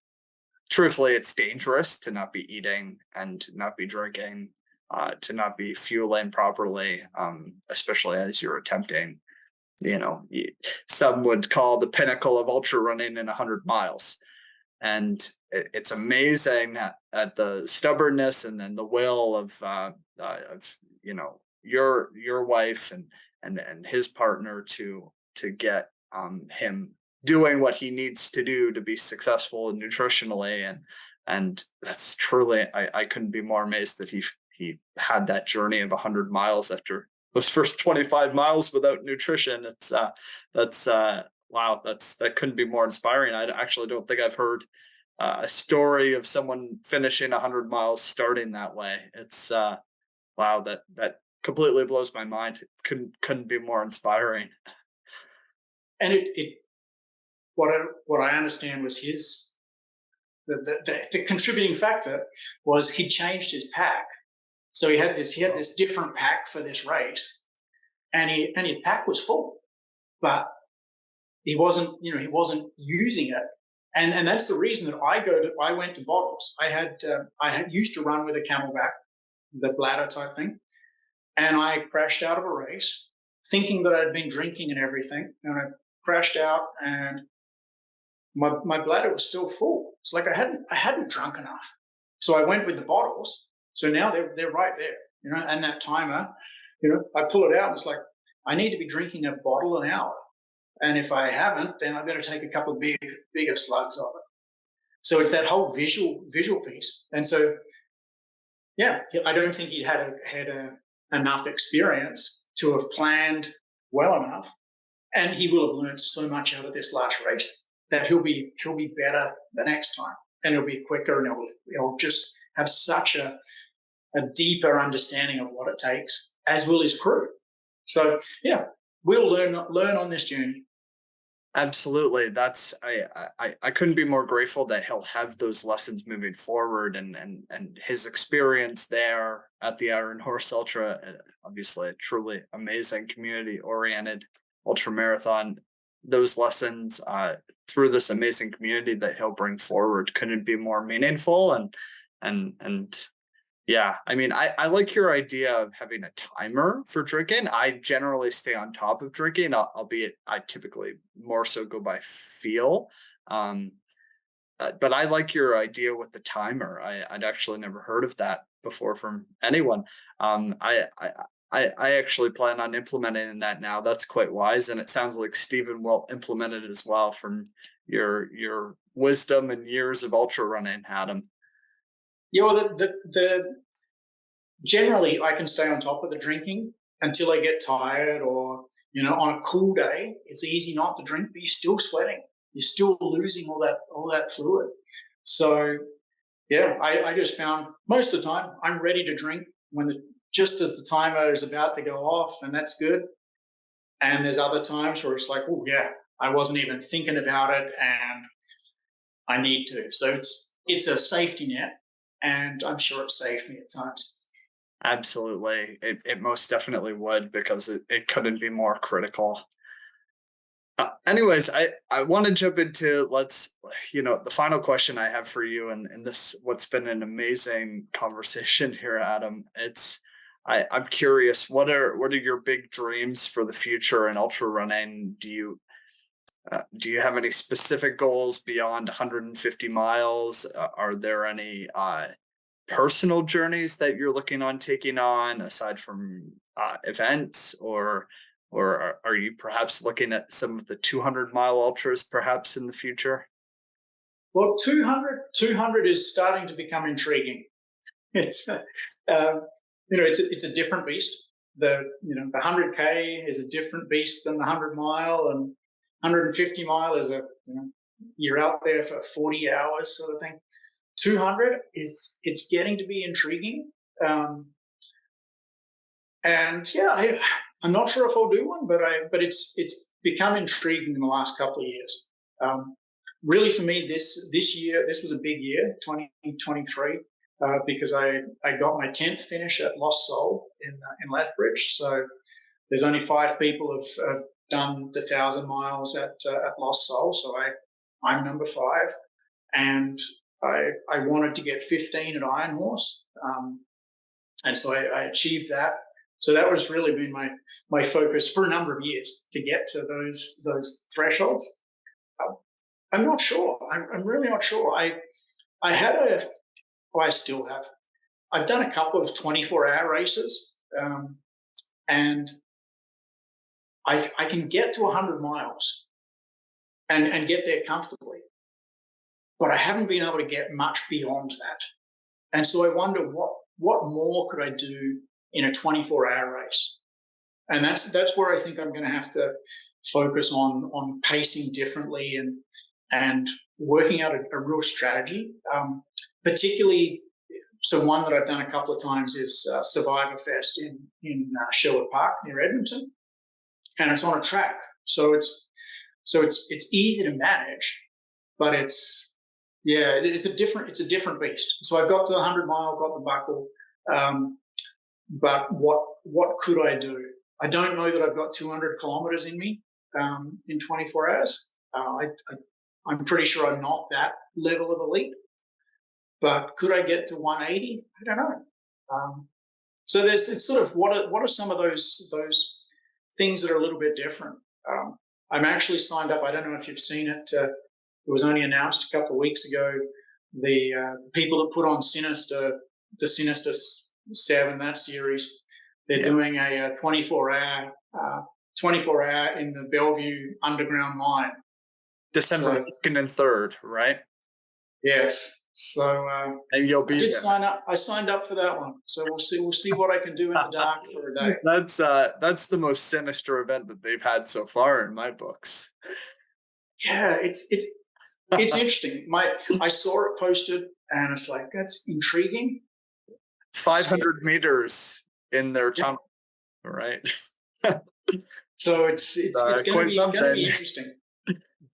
truthfully, it's dangerous to not be eating and not be drinking, to not be fueling properly, especially as you're attempting, some would call the pinnacle of ultra running in 100 miles. And it's amazing at the stubbornness and then the will of your wife and his partner to get him doing what he needs to do to be successful nutritionally, and that's truly I couldn't be more amazed that he had that journey of 100 miles after those first 25 miles without nutrition. That's wow, that couldn't be more inspiring. I actually don't think I've heard a story of someone finishing 100 miles starting that way. It's wow, that completely blows my mind. Couldn't be more inspiring. And it what I understand was his the contributing factor was he changed his pack. So he had this different pack for this race, and his pack was full, but he wasn't using it, and that's the reason that I went to bottles. I had used to run with a Camelback, the bladder type thing, and I crashed out of a race thinking that I'd been drinking and everything, and I crashed out, and my bladder was still full. It's like I hadn't drunk enough, so I went with the bottles. So now they're right there, and that timer, I pull it out, and it's like I need to be drinking a bottle an hour, and if I haven't, then I better take a couple of bigger slugs of it. So it's that whole visual piece, and so yeah, I don't think he had enough experience to have planned well enough, and he will have learned so much out of this last race that he'll be better the next time, and he'll be quicker, and he'll just have such a deeper understanding of what it takes, as will his crew. So yeah, we'll learn on this journey. Absolutely. I couldn't be more grateful that he'll have those lessons moving forward, and his experience there at the Iron Horse Ultra, obviously a truly amazing community oriented ultra marathon. Those lessons through this amazing community that he'll bring forward couldn't be more meaningful, and yeah, I mean, I like your idea of having a timer for drinking. I generally stay on top of drinking, albeit I typically more so go by feel. Um, but I like your idea with the timer. I'd actually never heard of that before from anyone. I actually plan on implementing that now. That's quite wise, and it sounds like Stephen will implement it as well from your wisdom and years of ultra running, Adam. Yeah, well, the generally I can stay on top of the drinking until I get tired, or on a cool day, it's easy not to drink, but you're still sweating, you're still losing all that fluid. So yeah, I just found most of the time I'm ready to drink just as the timer is about to go off, and that's good. And there's other times where it's like, oh yeah, I wasn't even thinking about it, and I need to. So it's a safety net, and I'm sure it saved me at times. Absolutely. It most definitely would, because it couldn't be more critical. Anyways, I want to jump into the final question I have for you, and this what's been an amazing conversation here, Adam. I'm curious, what are your big dreams for the future in ultra running? Do you have any specific goals beyond 150 miles? Are there any personal journeys that you're looking on taking on aside from events, or are you perhaps looking at some of the 200-mile ultras perhaps in the future? Well, 200 is starting to become intriguing. It's it's a different beast. The 100K is a different beast than the 100 mile, and 150 mile is you're out there for 40 hours sort of thing. 200 it's getting to be intriguing. And yeah, I'm not sure if I'll do one, but it's become intriguing in the last couple of years. Really, for me, this year, this was a big year, 2023, because I got my 10th finish at Lost Soul in Lethbridge. So there's only 5 people have done the 1,000 miles at Lost Soul. So I'm number 5, and I wanted to get 15 at Iron Horse, and so I achieved that. So that was really been my focus for a number of years, to get to those thresholds. I'm not sure. I'm really not sure. I still have. I've done a couple of 24-hour races, and I can get to 100 miles and get there comfortably, but I haven't been able to get much beyond that. And so I wonder what more could I do in a 24-hour race? And that's where I think I'm going to have to focus on pacing differently and working out a real strategy. Particularly, so one that I've done a couple of times is Survivor Fest in Sherwood Park near Edmonton, and it's on a track, so it's easy to manage, but it's a different beast. So I've got the 100 mile, got the buckle, but what could I do? I don't know that I've got 200 kilometers in me in 24 hours. I'm pretty sure I'm not that level of elite, but could I get to 180? I don't know. So it's sort of what are some of those things that are a little bit different. I'm actually signed up. I don't know if you've seen it. It was only announced a couple of weeks ago. The people that put on Sinister, the Sinister 7, that series, they're doing a 24-hour in the Bellevue Underground Mine. December 2nd and 3rd, right? Yes. So and you'll be. I did sign up. I signed up for that one. So we'll see what I can do in the dark for a day. That's the most sinister event that they've had so far in my books. Yeah, it's interesting. I saw it posted, and it's like, that's intriguing. 500 meters in their tunnel, right? So it's going to be interesting.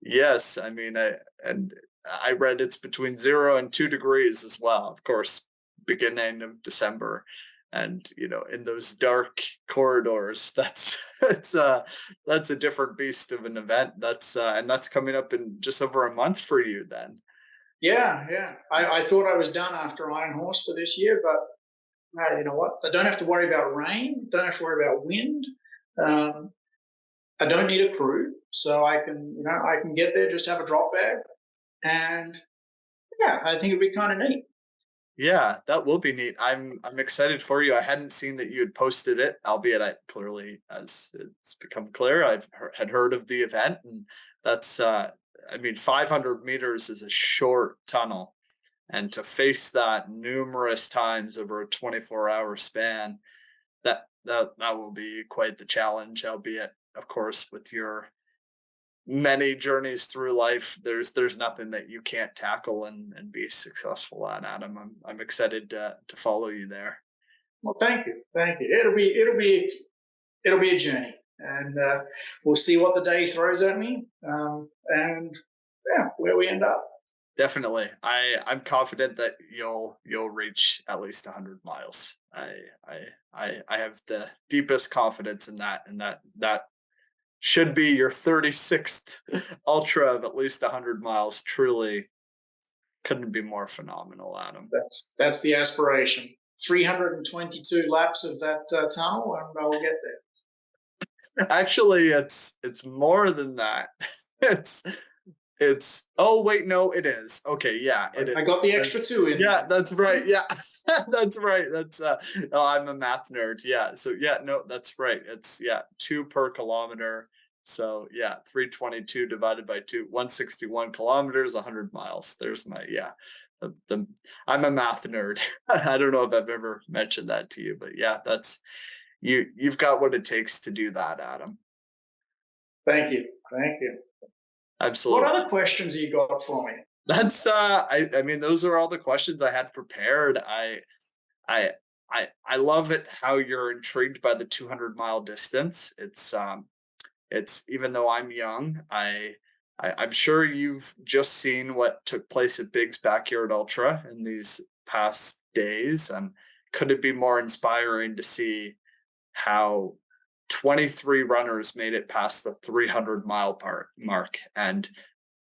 Yes, I mean, I read it's between 0 and 2 degrees as well. Of course, beginning of December, and in those dark corridors, that's a different beast of an event. And that's coming up in just over a month for you then. Yeah. I thought I was done after Iron Horse for this year, but you know what? I don't have to worry about rain. Don't have to worry about wind. I don't need a crew, so I can get there, just have a drop bag, and yeah, I think it'd be kind of neat. Yeah, that will be neat. I'm excited for you. I hadn't seen that you had posted it, albeit I clearly, as it's become clear, had heard of the event, and that's 500 meters is a short tunnel, and to face that numerous times over a 24-hour span, that will be quite the challenge. Albeit, of course, with your many journeys through life, there's nothing that you can't tackle and be successful at, Adam. I'm excited to follow you there. Well, thank you. It'll be a journey, and we'll see what the day throws at me, and yeah, where we end up. Definitely, I'm confident that you'll reach at least 100 miles. I have the deepest confidence in that, and that should be your 36th ultra of at least 100 miles. Truly couldn't be more phenomenal, Adam. That's the aspiration. 322 laps of that tunnel, and I'll get there. Actually, it's more than that. It's oh wait, no, it is. Okay, yeah. I got the extra 2 in. Yeah, that's right. Yeah. That's right. That's I'm a math nerd. Yeah. So yeah, no, that's right. It's 2 per kilometer. So yeah, 322 divided by 2, 161 kilometers, 100 miles. There's my I'm a math nerd. I don't know if I've ever mentioned that to you, but yeah, that's you've got what it takes to do that, Adam. Thank you. Thank you. Absolutely. What other questions have you got for me? That's I mean, those are all the questions I had prepared. I I love it how you're intrigued by the 200-mile distance. It's even though I'm young, I'm sure you've just seen what took place at Big's Backyard Ultra in these past days, and could it be more inspiring to see how 23 runners made it past the 300-mile mark? And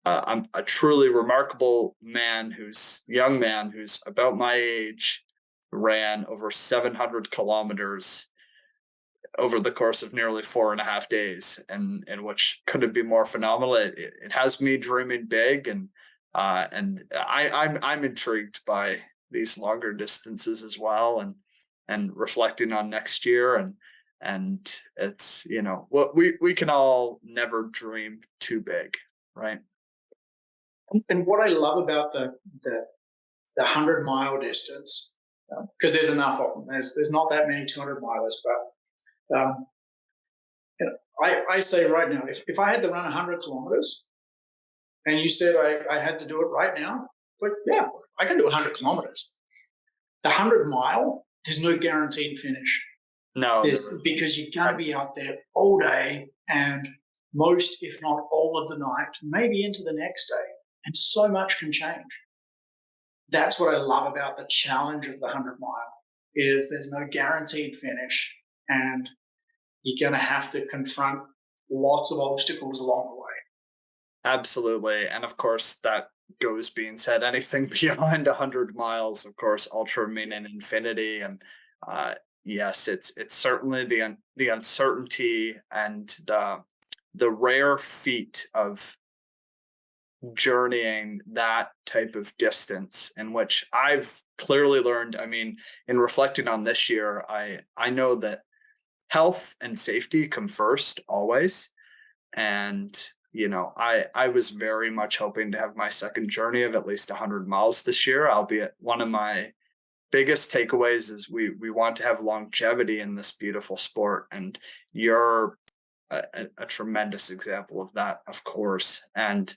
I'm a truly remarkable young man who's about my age, ran over 700 kilometers over the course of nearly 4.5 days, and which couldn't be more phenomenal. It has me dreaming big, and I'm intrigued by these longer distances as well, and reflecting on next year, and it's, what we can all never dream too big, right? And what I love about the 100-mile distance, because there's enough of them. There's not that many 200 milers, but I say right now, if I had to run 100 kilometers, and you said I had to do it right now, but yeah, I can do 100 kilometers. The 100-mile, there's no guaranteed finish. No, because you're going to be out there all day and most, if not all of the night, maybe into the next day. And so much can change. That's what I love about the challenge of the 100-mile, is there's no guaranteed finish, and you're going to have to confront lots of obstacles along the way. Absolutely. And of course, that goes being said, anything beyond 100 miles, of course, ultra mean an infinity. And yes, it's certainly the uncertainty and the rare feat of journeying that type of distance, in which I've clearly learned. I mean, in reflecting on this year, I know that health and safety come first always. And I was very much hoping to have my second journey of at least 100 miles this year, albeit one of my biggest takeaways is we want to have longevity in this beautiful sport, and you're a tremendous example of that, of course. And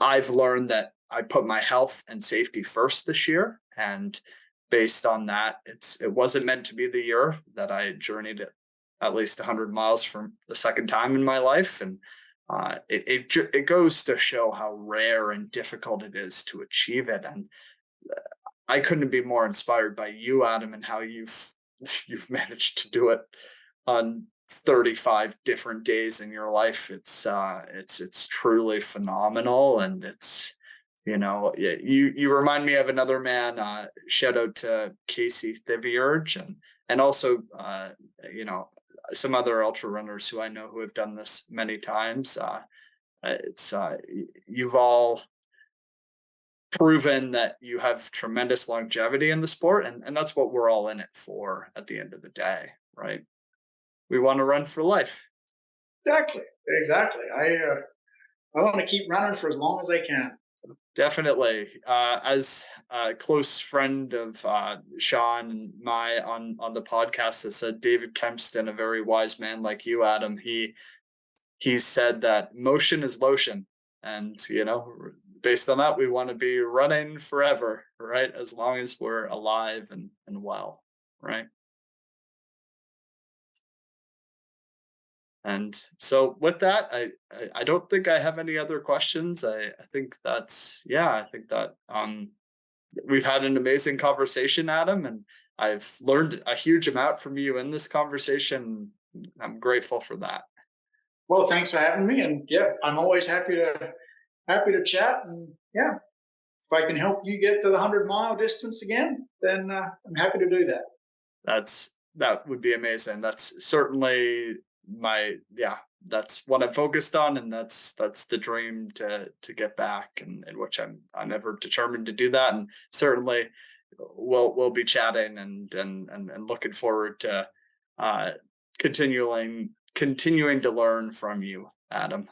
I've learned that I put my health and safety first this year, and based on that, it wasn't meant to be the year that I journeyed at least 100 miles for the second time in my life. And it goes to show how rare and difficult it is to achieve it. And I couldn't be more inspired by you, Adam, and how you've managed to do it on 35 different days in your life. It's truly phenomenal. And it's, you remind me of another man. Shout out to Casey Thivierge, and also some other ultra runners who I know who have done this many times. You've all proven that you have tremendous longevity in the sport, and that's what we're all in it for at the end of the day, right? We want to run for life. Exactly. I want to keep running for as long as I can. Definitely. As a close friend of Sean and on the podcast that said, David Kempston, a very wise man like you, Adam, he said that motion is lotion. And, based on that, we want to be running forever, right? As long as we're alive and well, right? And so with that, I don't think I have any other questions. I think that we've had an amazing conversation, Adam, and I've learned a huge amount from you in this conversation. I'm grateful for that. Well, thanks for having me, and yeah, I'm always happy to chat. And yeah, if I can help you get to the 100-mile distance again, then I'm happy to do that. That would be amazing. That's certainly that's what I'm focused on, and that's the dream to get back, and which I'm ever determined to do that. And certainly we'll be chatting and looking forward to continuing to learn from you, Adam.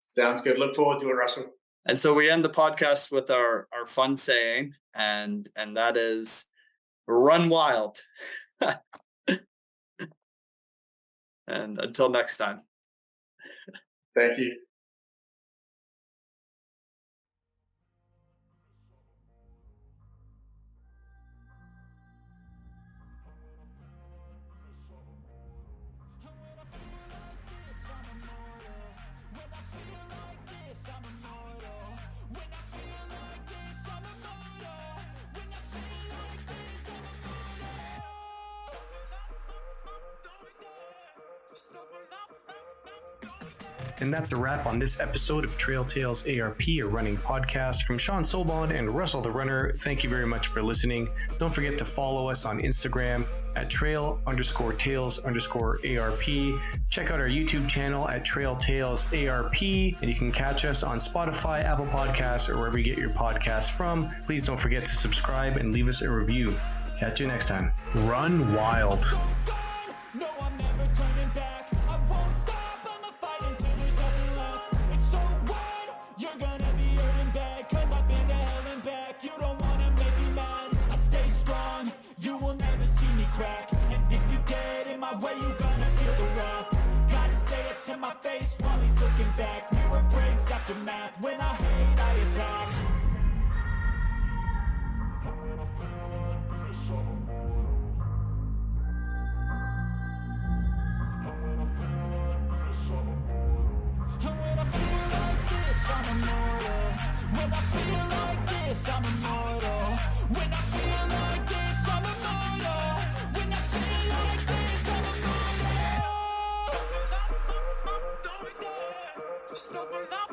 Sounds good. Look forward to it, Russell. And so we end the podcast with our fun saying, and that is, run wild. And until next time. Thank you. And that's a wrap on this episode of Trail Tales ARP, a running podcast from Sean Sobon and Russell the Runner. Thank you very much for listening. Don't forget to follow us on Instagram at trail_tales_ARP. Check out our YouTube channel at Trail Tales ARP, and you can catch us on Spotify, Apple Podcasts, or wherever you get your podcasts from. Please don't forget to subscribe and leave us a review. Catch you next time. Run wild. No, I'm never turning back. I won't stop. I'ma fight until there's nothing left. It's so what? You're gonna be hurting bad, cause I've been to hell and back. You don't wanna make me mad. I stay strong. You will never see me crack. And if you get in my way, you gonna feel the wrath. Gotta say it to my face while he's looking back. Mirror breaks after math. When I hate, I attack. And when I feel like this, I'm immortal. When I feel like this, I'm immortal. When I feel like this, I'm immortal. When I feel like this, I'm immortal. Don't be scared. Just open up.